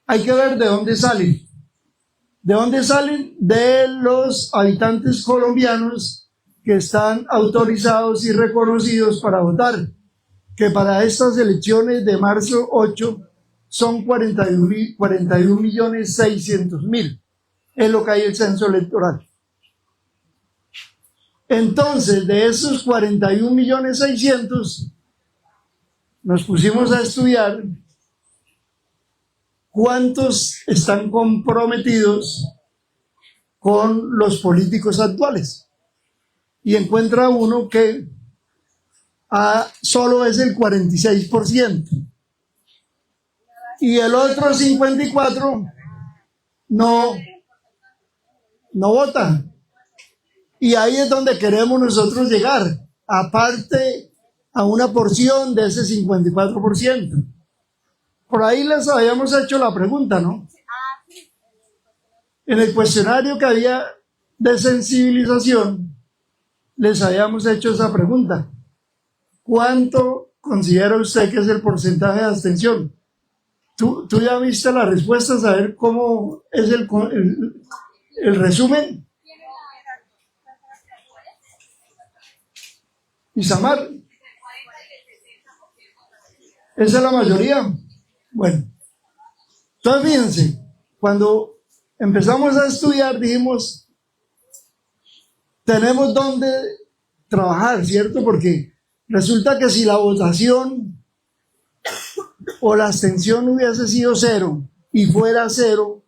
Hay que ver de dónde salen. ¿De dónde salen? De los habitantes colombianos que están autorizados y reconocidos para votar, que para estas elecciones de marzo 8 son 41.600.000. Es lo que hay en el censo electoral. Entonces, de esos 41.600.000, nos pusimos a estudiar cuántos están comprometidos con los políticos actuales. Y encuentra uno que solo es el 46%. Y el otro 54% no vota. Y ahí es donde queremos nosotros llegar, aparte a una porción de ese 54%. Por ahí les habíamos hecho la pregunta, ¿no? En el cuestionario que había de sensibilización, les habíamos hecho esa pregunta. ¿Cuánto considera usted que es el porcentaje de abstención? ¿Tú ya viste la respuesta, saber cómo es el resumen? Isamar, esa es la mayoría. Bueno, entonces fíjense, cuando empezamos a estudiar dijimos, tenemos dónde trabajar, ¿cierto? Porque resulta que si la votación o la abstención hubiese sido 0 y fuera 0,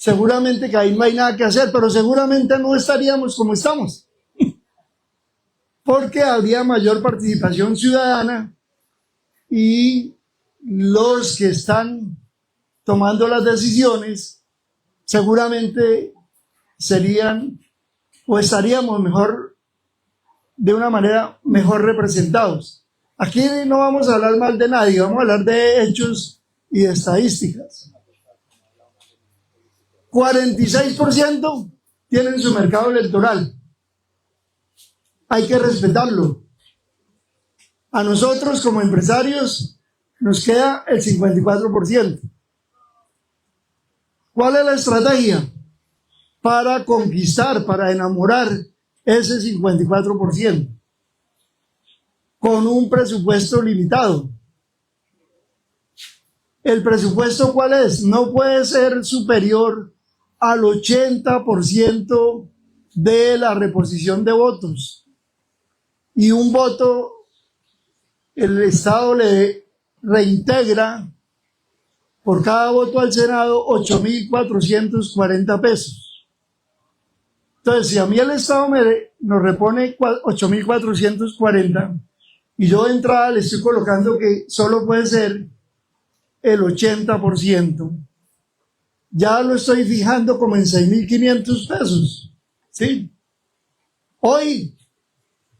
seguramente que ahí no hay nada que hacer, pero seguramente no estaríamos como estamos, porque habría mayor participación ciudadana y los que están tomando las decisiones seguramente serían o estaríamos mejor, de una manera mejor representados. Aquí no vamos a hablar mal de nadie, vamos a hablar de hechos y de estadísticas. 46% tienen su mercado electoral. Hay que respetarlo. A nosotros como empresarios nos queda el 54%. ¿Cuál es la estrategia? Para conquistar, para enamorar ese 54%, con un presupuesto limitado. ¿El presupuesto cuál es? No puede ser superior al 80% de la reposición de votos. Y un voto, el Estado le reintegra por cada voto al Senado 8.440 pesos. Entonces, si a mí el Estado nos repone 8.440 y yo de entrada le estoy colocando que solo puede ser el 80%, ya lo estoy fijando como en 6.500 pesos, ¿sí? Hoy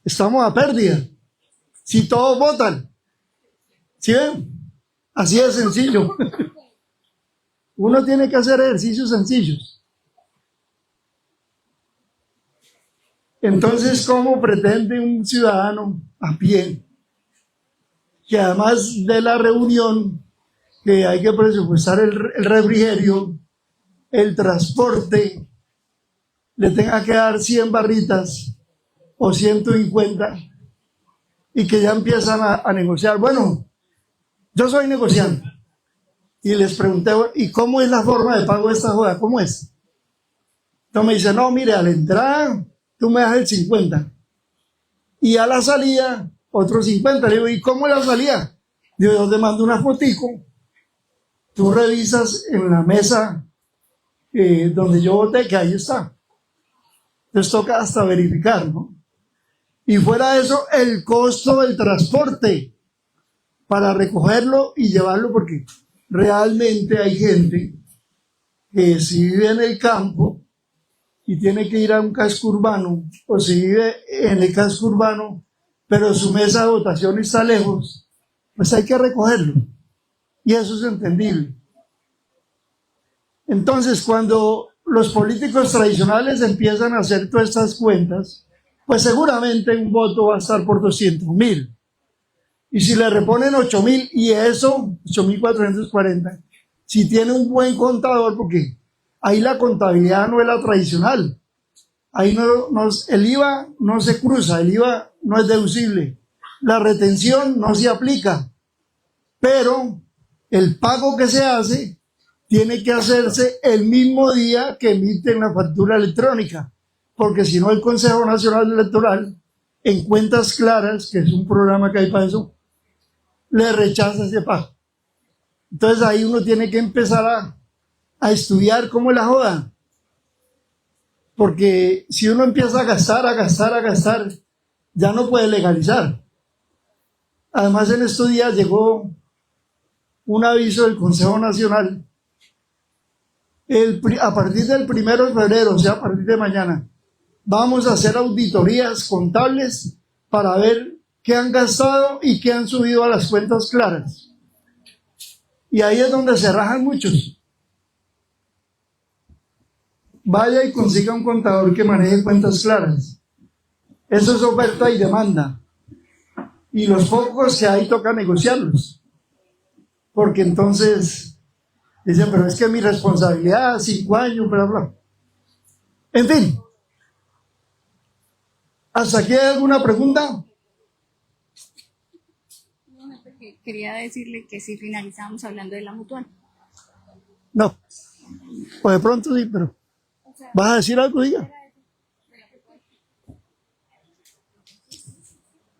estamos a pérdida, si todos votan, ¿sí ven? Así de sencillo. Uno tiene que hacer ejercicios sencillos. Entonces, ¿cómo pretende un ciudadano a pie, que además de la reunión, que hay que presupuestar el refrigerio, el transporte, le tenga que dar 100 barritas o 150 y que ya empiezan a negociar? Bueno, yo soy negociante y les pregunté, ¿y cómo es la forma de pago de esta joda? ¿Cómo es? Entonces me dice, no, mire, a la entrada tú me das el 50 y a la salida otro 50. Le digo, ¿y cómo es la salida? Digo, yo te mando una fotico, tú revisas en la mesa donde yo voté, que ahí está. Entonces toca hasta verificar, ¿no? Y fuera de eso, el costo del transporte para recogerlo y llevarlo, porque realmente hay gente que si vive en el campo y tiene que ir a un casco urbano, o si vive en el casco urbano, pero su mesa de votación está lejos, pues hay que recogerlo. Y eso es entendible. Entonces, cuando los políticos tradicionales empiezan a hacer todas estas cuentas, pues seguramente un voto va a estar por 200.000. Y si le reponen 8.000 y eso, 8.440, si tiene un buen contador, porque ahí la contabilidad no es la tradicional. Ahí el IVA no se cruza, el IVA no es deducible. La retención no se aplica. Pero el pago que se hace tiene que hacerse el mismo día que emiten la factura electrónica. Porque si no, el Consejo Nacional Electoral, en Cuentas Claras, que es un programa que hay para eso, le rechaza ese pago. Entonces ahí uno tiene que empezar a estudiar cómo es la joda. Porque si uno empieza a gastar, ya no puede legalizar. Además, en estos días llegó un aviso del Consejo Nacional. A partir del 1 de febrero, o sea, a partir de mañana, vamos a hacer auditorías contables para ver qué han gastado y qué han subido a las cuentas claras. Y ahí es donde se rajan muchos. Vaya y consiga un contador que maneje cuentas claras. Eso es oferta y demanda. Y los pocos que hay toca negociarlos. Porque entonces dicen, pero es que mi responsabilidad, 5 años, bla, bla. En fin. ¿Hasta aquí hay alguna pregunta? Quería decirle que si finalizamos hablando de la mutual. No. O de pronto sí, pero... ¿Vas a decir algo, diga?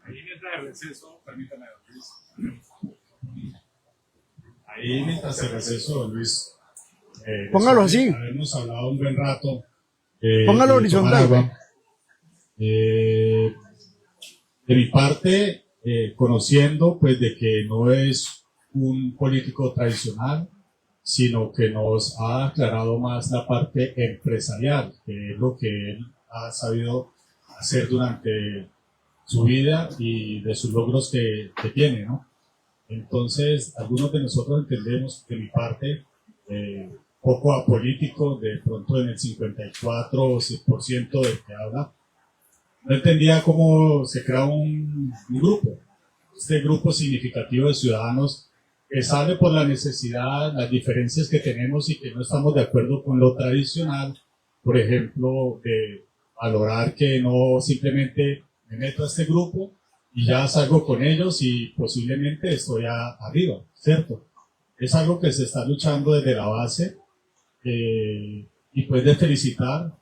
Ahí mientras el receso, permítame, Luis. Ahí mientras el receso, Luis, Póngalo así. Habernos hablado un buen rato. Póngalo y tomar horizontal. agua. De mi parte, conociendo pues de que no es un político tradicional, sino que nos ha aclarado más la parte empresarial, que es lo que él ha sabido hacer durante su vida y de sus logros que tiene, ¿no? Entonces, algunos de nosotros entendemos, de mi parte, poco apolítico, de pronto en el 54 o 6% del que habla, no entendía cómo se crea un grupo, este grupo significativo de ciudadanos que sale por la necesidad, las diferencias que tenemos y que no estamos de acuerdo con lo tradicional, por ejemplo, de valorar que no simplemente me meto a este grupo y ya salgo con ellos y posiblemente estoy arriba, ¿cierto? Es algo que se está luchando desde la base y pues de felicitar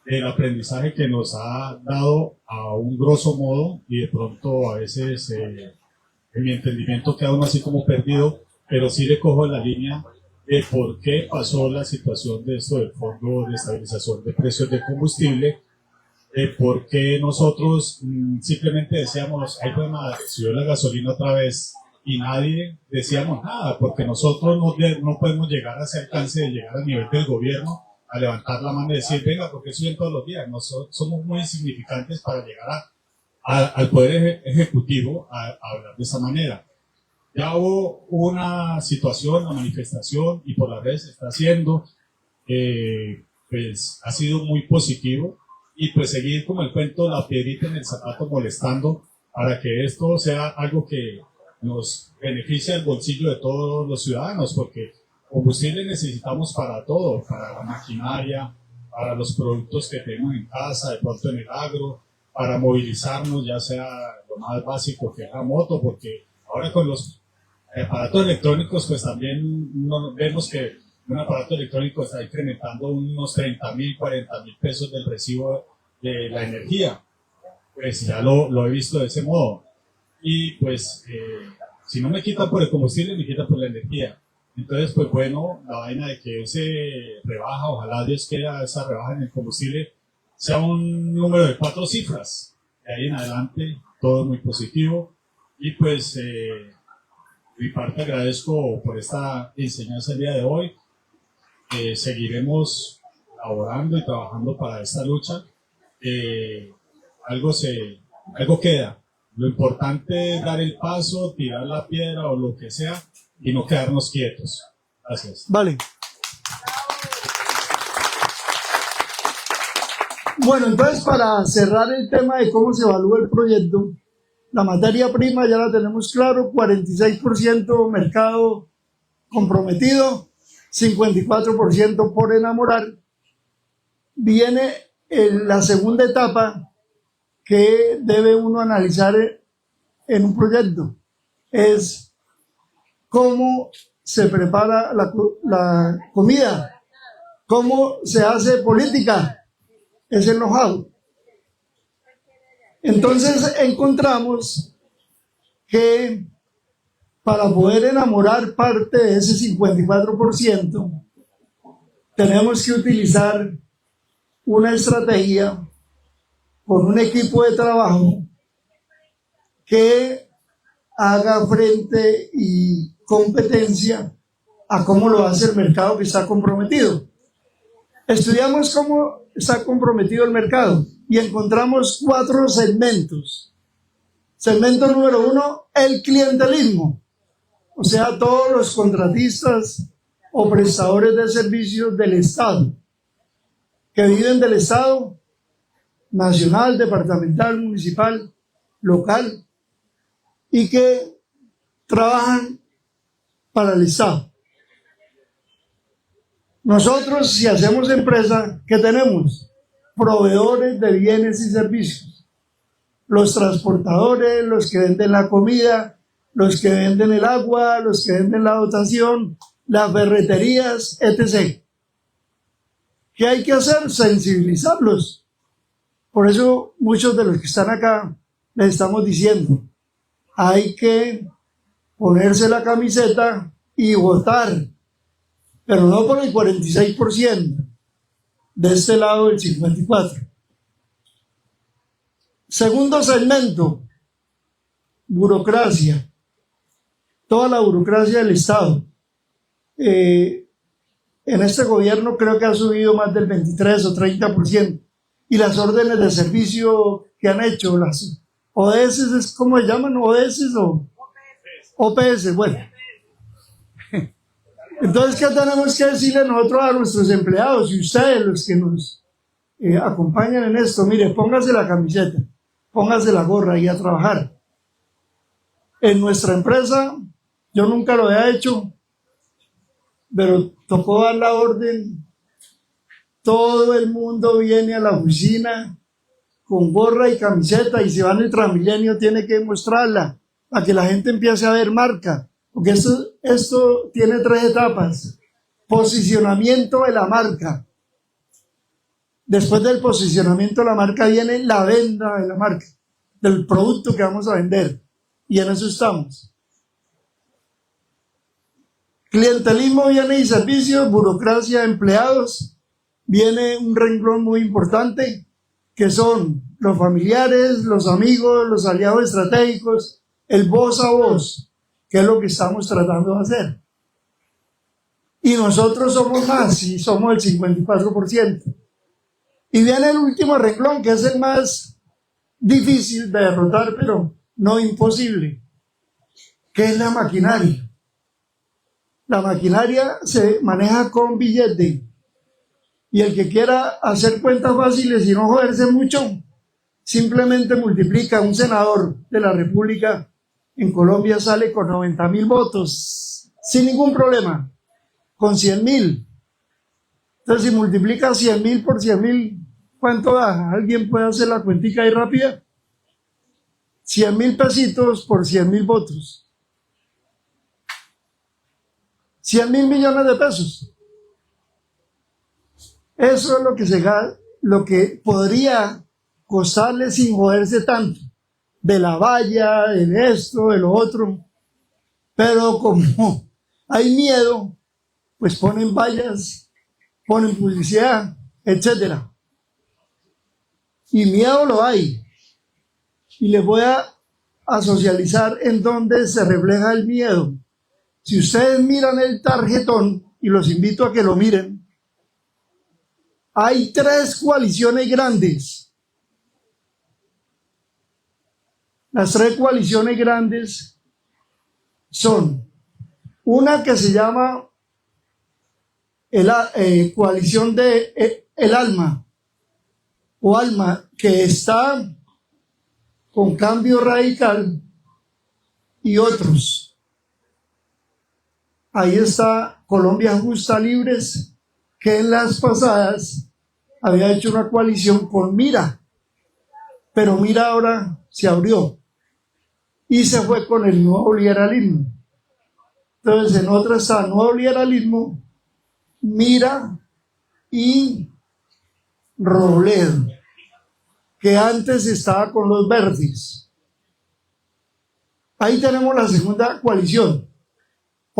el aprendizaje que nos ha dado a un grosso modo y de pronto a veces en mi entendimiento queda uno así como perdido, pero sí le cojo la línea de por qué pasó la situación de esto del Fondo de Estabilización de Precios de Combustible, por qué nosotros simplemente decíamos, ay pues madre, subió la gasolina otra vez y nadie decíamos nada, porque nosotros no podemos llegar a ese alcance de llegar al nivel del gobierno a levantar la mano y decir, venga, porque suben todos los días. Nosotros somos muy insignificantes para llegar al Poder Ejecutivo a hablar de esa manera. Ya hubo una situación, una manifestación, y por las redes se está haciendo, pues ha sido muy positivo, y pues seguir como el cuento, la piedrita en el zapato molestando, para que esto sea algo que nos beneficie al bolsillo de todos los ciudadanos, porque combustible necesitamos para todo, para la maquinaria, para los productos que tenemos en casa, de pronto en el agro, para movilizarnos, ya sea lo más básico que es la moto, porque ahora con los aparatos electrónicos, pues también vemos que un aparato electrónico está incrementando unos 30.000, 40.000 pesos del recibo de la energía. Pues ya lo he visto de ese modo. Y pues, si no me quitan por el combustible, me quitan por la energía. Entonces, pues bueno, la vaina de que ese rebaja, ojalá Dios quiera esa rebaja en el combustible, sea un número de 4 cifras. De ahí en adelante, todo muy positivo. Y pues, de mi parte agradezco por esta enseñanza el día de hoy. Seguiremos laborando y trabajando para esta lucha. Algo queda. Lo importante es dar el paso, tirar la piedra o lo que sea y no quedarnos quietos. Gracias. Vale. Bueno, entonces para cerrar el tema de cómo se evalúa el proyecto, la materia prima ya la tenemos claro, 46% mercado comprometido, 54% por enamorar. Viene en la segunda etapa que debe uno analizar en un proyecto, es cómo se prepara la comida, cómo se hace política, es el know-how. Entonces encontramos que para poder enamorar parte de ese 54%, tenemos que utilizar una estrategia con un equipo de trabajo que haga frente y competencia a cómo lo hace el mercado que está comprometido. Estudiamos cómo está comprometido el mercado y encontramos 4 segmentos. Segmento número 1, el clientelismo, o sea, todos los contratistas o prestadores de servicios del Estado, que viven del Estado, nacional, departamental, municipal, local, y que trabajan para el Estado. Nosotros, si hacemos empresa, ¿qué tenemos? Proveedores de bienes y servicios. Los transportadores, los que venden la comida, los que venden el agua, los que venden la dotación, las ferreterías, etc. ¿Qué hay que hacer? Sensibilizarlos. Por eso muchos de los que están acá les estamos diciendo, hay que ponerse la camiseta y votar pero no por el 46%, de este lado del 54%. Segundo segmento, burocracia, toda la burocracia del Estado. En este gobierno creo que ha subido más del 23 o 30%, y las órdenes de servicio que han hecho, las ODS, ¿cómo se llaman? ODS o OPS, bueno. Entonces, ¿qué tenemos que decirle nosotros a nuestros empleados y ustedes, los que nos acompañan en esto? Mire, póngase la camiseta, póngase la gorra y a trabajar. En nuestra empresa, yo nunca lo había hecho, pero tocó dar la orden. Todo el mundo viene a la oficina con gorra y camiseta, y si va en el Transmilenio tiene que mostrarla para que la gente empiece a ver marca, porque esto tiene 3 etapas. Posicionamiento de la marca. Después del posicionamiento de la marca viene la venta de la marca, del producto que vamos a vender, y en eso estamos. Clientelismo, bienes y servicios, burocracia, empleados. Viene un renglón muy importante, que son los familiares, los amigos, los aliados estratégicos, el voz a voz, que es lo que estamos tratando de hacer. Y nosotros somos más, y somos el 54%. Y viene el último renglón, que es el más difícil de derrotar, pero no imposible, que es la maquinaria. La maquinaria se maneja con billete. Y el que quiera hacer cuentas fáciles y no joderse mucho, simplemente multiplica. Un senador de la República en Colombia sale con 90.000 votos, sin ningún problema, con 100.000. Entonces, si multiplica 100.000 por 100.000, ¿cuánto da? ¿Alguien puede hacer la cuentica ahí rápida? 100.000 pesitos por 100.000 votos. 100.000 millones de pesos. Eso es lo que podría costarle sin joderse tanto, de la valla, de esto, de lo otro. Pero como hay miedo, pues ponen vallas, ponen publicidad, etcétera. Y miedo lo hay. Y les voy a socializar en dónde se refleja el miedo. Si ustedes miran el tarjetón, y los invito a que lo miren, hay 3 coaliciones grandes. Las 3 coaliciones grandes son una que se llama coalición de el Alma, o Alma, que está con Cambio Radical y otros. Ahí está Colombia Justa Libres, que en las pasadas había hecho una coalición con Mira, pero Mira ahora se abrió y se fue con el Nuevo Liberalismo. Entonces, en otra está Nuevo Liberalismo, Mira y Robledo, que antes estaba con los Verdes. Ahí tenemos la segunda coalición.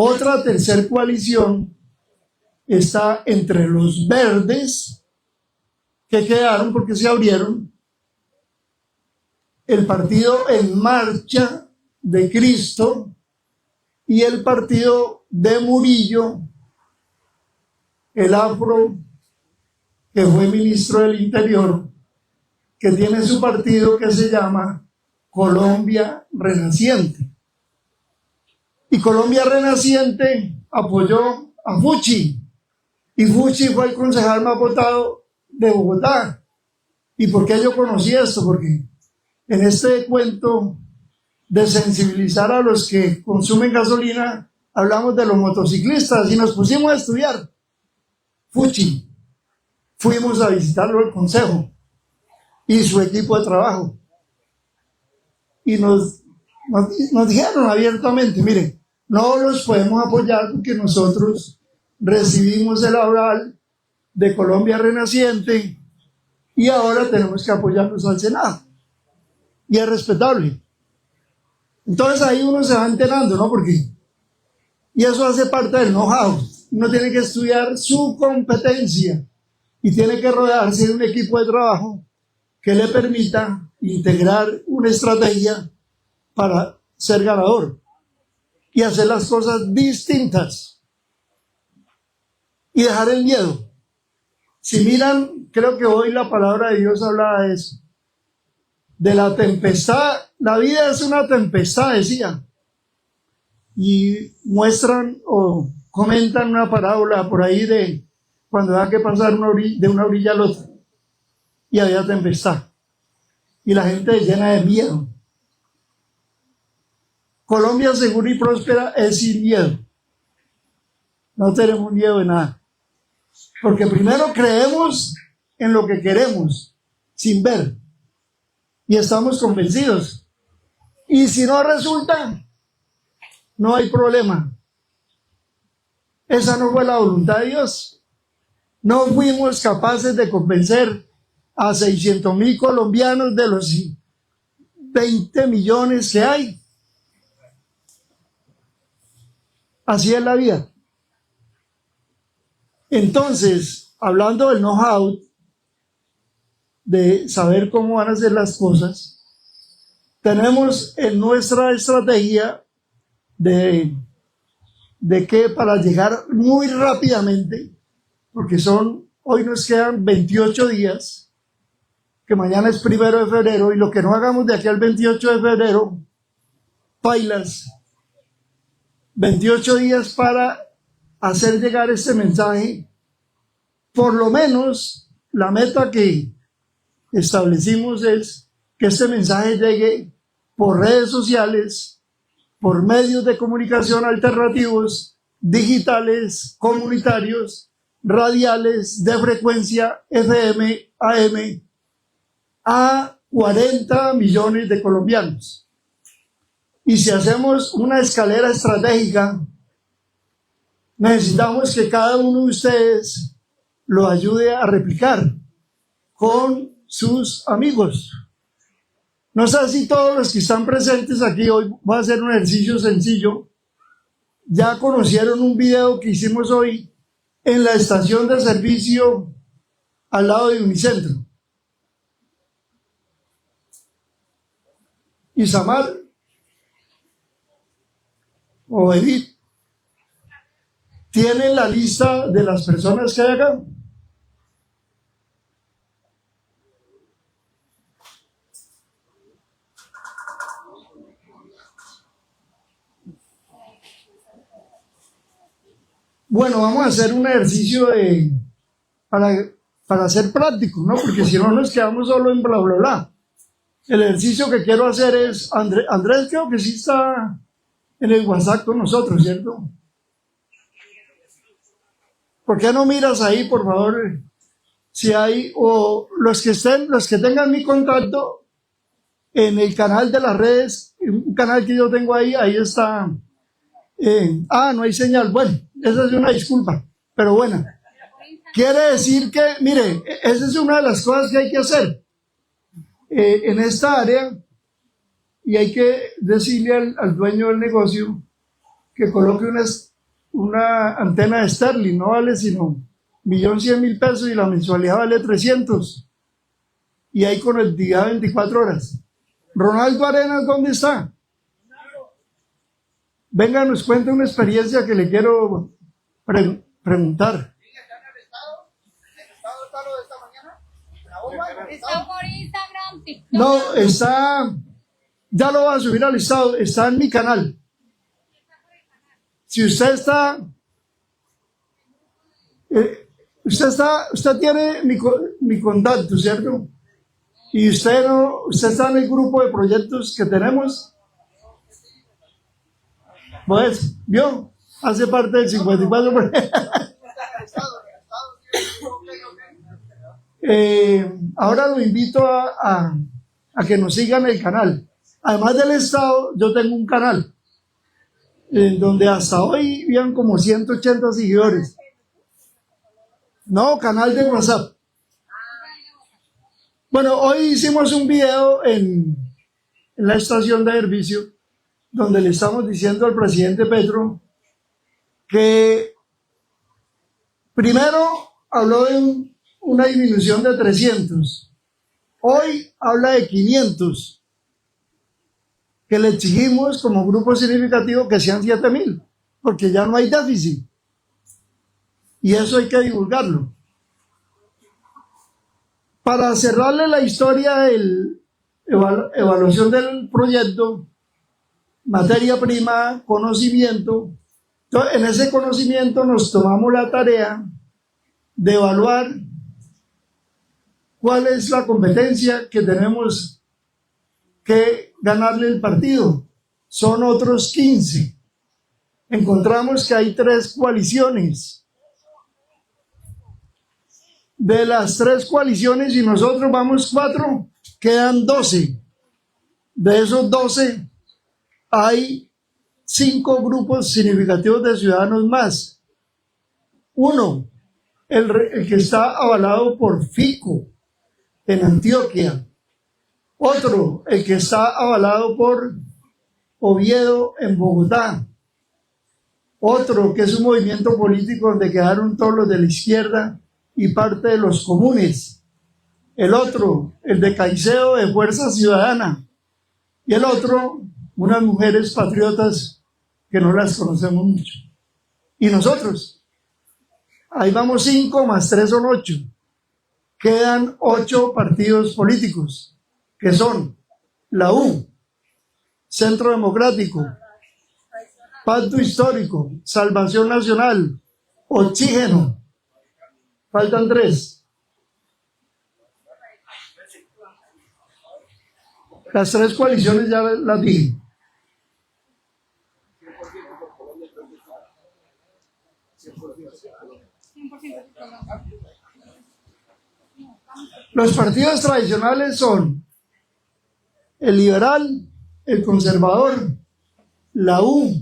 Otra tercera coalición está entre los Verdes, que quedaron porque se abrieron, el partido En Marcha de Cristo y el partido de Murillo, el afro, que fue ministro del Interior, que tiene su partido que se llama Colombia Renaciente. Y Colombia Renaciente apoyó a Fuchi, y Fuchi fue el concejal más votado de Bogotá. ¿Y por qué yo conocí esto? Porque en este cuento de sensibilizar a los que consumen gasolina, hablamos de los motociclistas y nos pusimos a estudiar Fuchi. Fuimos a visitarlo al consejo y su equipo de trabajo, y nos dijeron abiertamente: mire, no los podemos apoyar porque nosotros recibimos el aval de Colombia Renaciente y ahora tenemos que apoyarnos al Senado. Y es respetable. Entonces ahí uno se va enterando, ¿no? Porque, y eso hace parte del know-how. uno tiene que estudiar su competencia y tiene que rodearse de un equipo de trabajo que le permita integrar una estrategia para ser ganador y hacer las cosas distintas y dejar el miedo. Si miran, creo que hoy la palabra de Dios hablaba de eso, de la tempestad. La vida es una tempestad, decía, y muestran o comentan una parábola por ahí de cuando había que pasar de una orilla a la otra y había tempestad y la gente llena de miedo. Colombia segura y próspera es sin miedo. No tenemos miedo de nada. Porque primero creemos en lo que queremos, sin ver. Y estamos convencidos. Y si no resulta, no hay problema. Esa no fue la voluntad de Dios. No fuimos capaces de convencer a 600,000 colombianos de los 20 millones que hay. Así es la vida. Entonces, hablando del know-how, de saber cómo van a ser las cosas, tenemos en nuestra estrategia de que para llegar muy rápidamente, porque hoy nos quedan 28 días, que mañana es 1 de febrero, y lo que no hagamos de aquí al 28 de febrero, pailas, 28 días para hacer llegar este mensaje. Por lo menos la meta que establecimos es que este mensaje llegue por redes sociales, por medios de comunicación alternativos, digitales, comunitarios, radiales, de frecuencia FM, AM, a 40 millones de colombianos. Y si hacemos una escalera estratégica, necesitamos que cada uno de ustedes lo ayude a replicar con sus amigos. No sé si todos los que están presentes aquí hoy, voy a hacer un ejercicio sencillo. Ya conocieron un video que hicimos hoy en la estación de servicio al lado de Unicentro. Isamar o Edith, ¿tienen la lista de las personas que hay acá? Bueno, vamos a hacer un ejercicio para ser práctico, ¿no? Porque si no nos quedamos solo en bla, bla, bla. El ejercicio que quiero hacer es, Andrés creo que sí está en el WhatsApp con nosotros, ¿cierto? ¿Por qué no miras ahí, por favor? Si hay, o los que tengan mi contacto en el canal de las redes, un canal que yo tengo ahí está. No hay señal. Bueno, esa es una disculpa, pero bueno. Quiere decir que, mire, esa es una de las cosas que hay que hacer en esta área, y hay que decirle al dueño del negocio que coloque una antena de Starlink. No vale sino 1.100.000 pesos y la mensualidad vale 300, y hay conectividad 24 horas. Ronaldo Arenas, ¿dónde está? Venga, nos cuenta una experiencia que le quiero preguntar. Está por Instagram, TikTok. No, ya lo va a subir al listado, está en mi canal. Si usted usted tiene mi contacto, ¿cierto? Y usted está en el grupo de proyectos que tenemos. Pues, ¿vio? Hace parte del 54%. Ahora lo invito a que nos sigan el canal. Además del Estado, yo tengo un canal donde hasta hoy habían como 180 seguidores. No, canal de WhatsApp. Bueno, hoy hicimos un video en la estación de servicio donde le estamos diciendo al presidente Petro que Primero habló de una disminución de 300. Hoy habla de 500, que le exigimos como grupo significativo que sean 7.000, porque ya no hay déficit. Y eso hay que divulgarlo. Para cerrarle la historia de evaluación del proyecto, materia prima, conocimiento. Entonces, en ese conocimiento nos tomamos la tarea de evaluar cuál es la competencia que tenemos que ganarle el partido. Son otros 15. Encontramos que hay 3 coaliciones. De las 3 coaliciones, y nosotros vamos 4, quedan 12. De esos 12, hay 5 grupos significativos de ciudadanos más. Uno, el que está avalado por FICO en Antioquia. Otro, el que está avalado por Oviedo en Bogotá. Otro, que es un movimiento político donde quedaron todos los de la izquierda y parte de los comunes. El otro, el de Caicedo de Fuerza Ciudadana. Y el otro, unas mujeres patriotas que no las conocemos mucho. Y nosotros, ahí vamos 5 más 3 son 8. Quedan 8 partidos políticos, que son la U, Centro Democrático, Pacto Histórico, Salvación Nacional, Oxígeno. Faltan 3. Las 3 coaliciones ya las dije. Los partidos tradicionales son el liberal, el conservador, la U,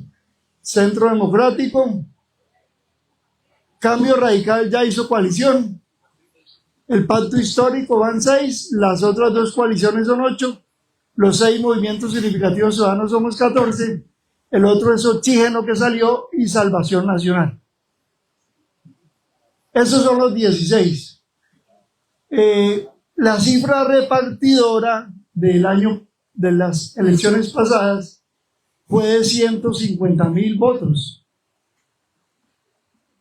Centro Democrático, Cambio Radical ya hizo coalición, el Pacto Histórico van 6, las otras 2 coaliciones son 8, los 6 movimientos significativos ciudadanos somos 14, el otro es Oxígeno que salió y Salvación Nacional. Esos son los 16. La cifra repartidora del año de las elecciones pasadas fue de 150.000 votos.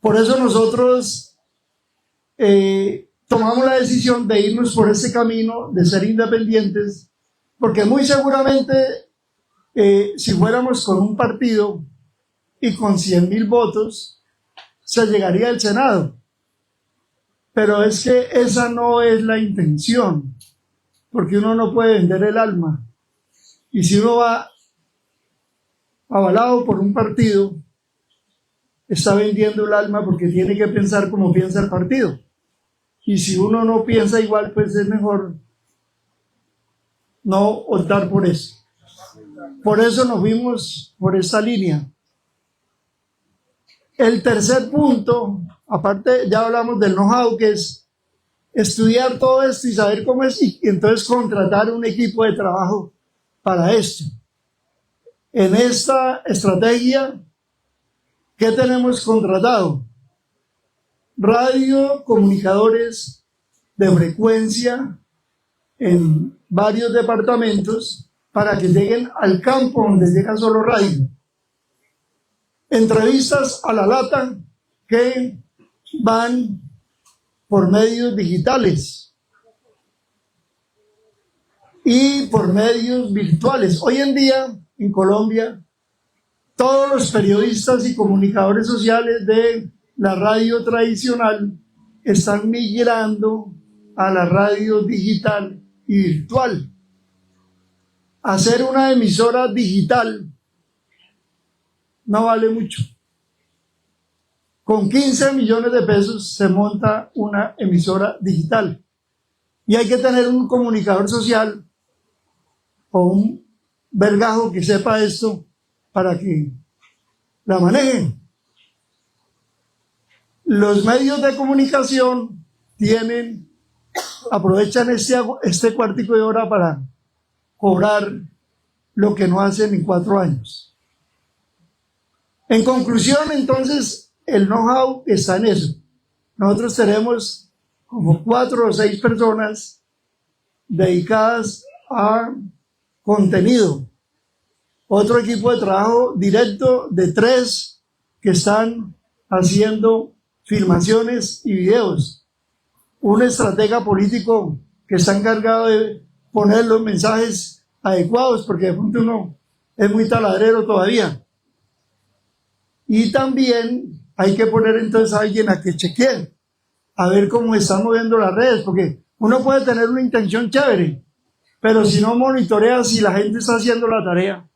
Por eso nosotros tomamos la decisión de irnos por ese camino, de ser independientes, porque muy seguramente si fuéramos con un partido y con 100.000 votos, se llegaría al Senado. Pero es que esa no es la intención, porque uno no puede vender el alma. Y si uno va avalado por un partido, está vendiendo el alma porque tiene que pensar como piensa el partido. Y si uno no piensa igual, pues es mejor no optar por eso. Por eso nos fuimos por esta línea. El tercer punto, aparte ya hablamos del know-how, que es estudiar todo esto y saber cómo es, y entonces contratar un equipo de trabajo para esto. En esta estrategia, ¿qué tenemos contratado? Radiocomunicadores de frecuencia en varios departamentos para que lleguen al campo donde llega solo radio. Entrevistas a la lata que van por medios digitales y por medios virtuales. Hoy en día, en Colombia, todos los periodistas y comunicadores sociales de la radio tradicional están migrando a la radio digital y virtual. Hacer una emisora digital no vale mucho. Con 15 millones de pesos se monta una emisora digital. Y hay que tener un comunicador social o un vergajo que sepa esto para que la manejen. Los medios de comunicación aprovechan este cuartico de hora para cobrar lo que no hacen en 4 años. En conclusión, entonces, el know-how está en eso. nosotros tenemos como 4 o 6 personas dedicadas a contenido. Otro equipo de trabajo directo de 3 que están haciendo filmaciones y videos. Un estratega político que está encargado de poner los mensajes adecuados, porque de pronto uno es muy taladrero todavía. Y también hay que poner entonces a alguien a que chequee, a ver cómo están moviendo las redes, porque uno puede tener una intención chévere, pero si no monitorea si la gente está haciendo la tarea,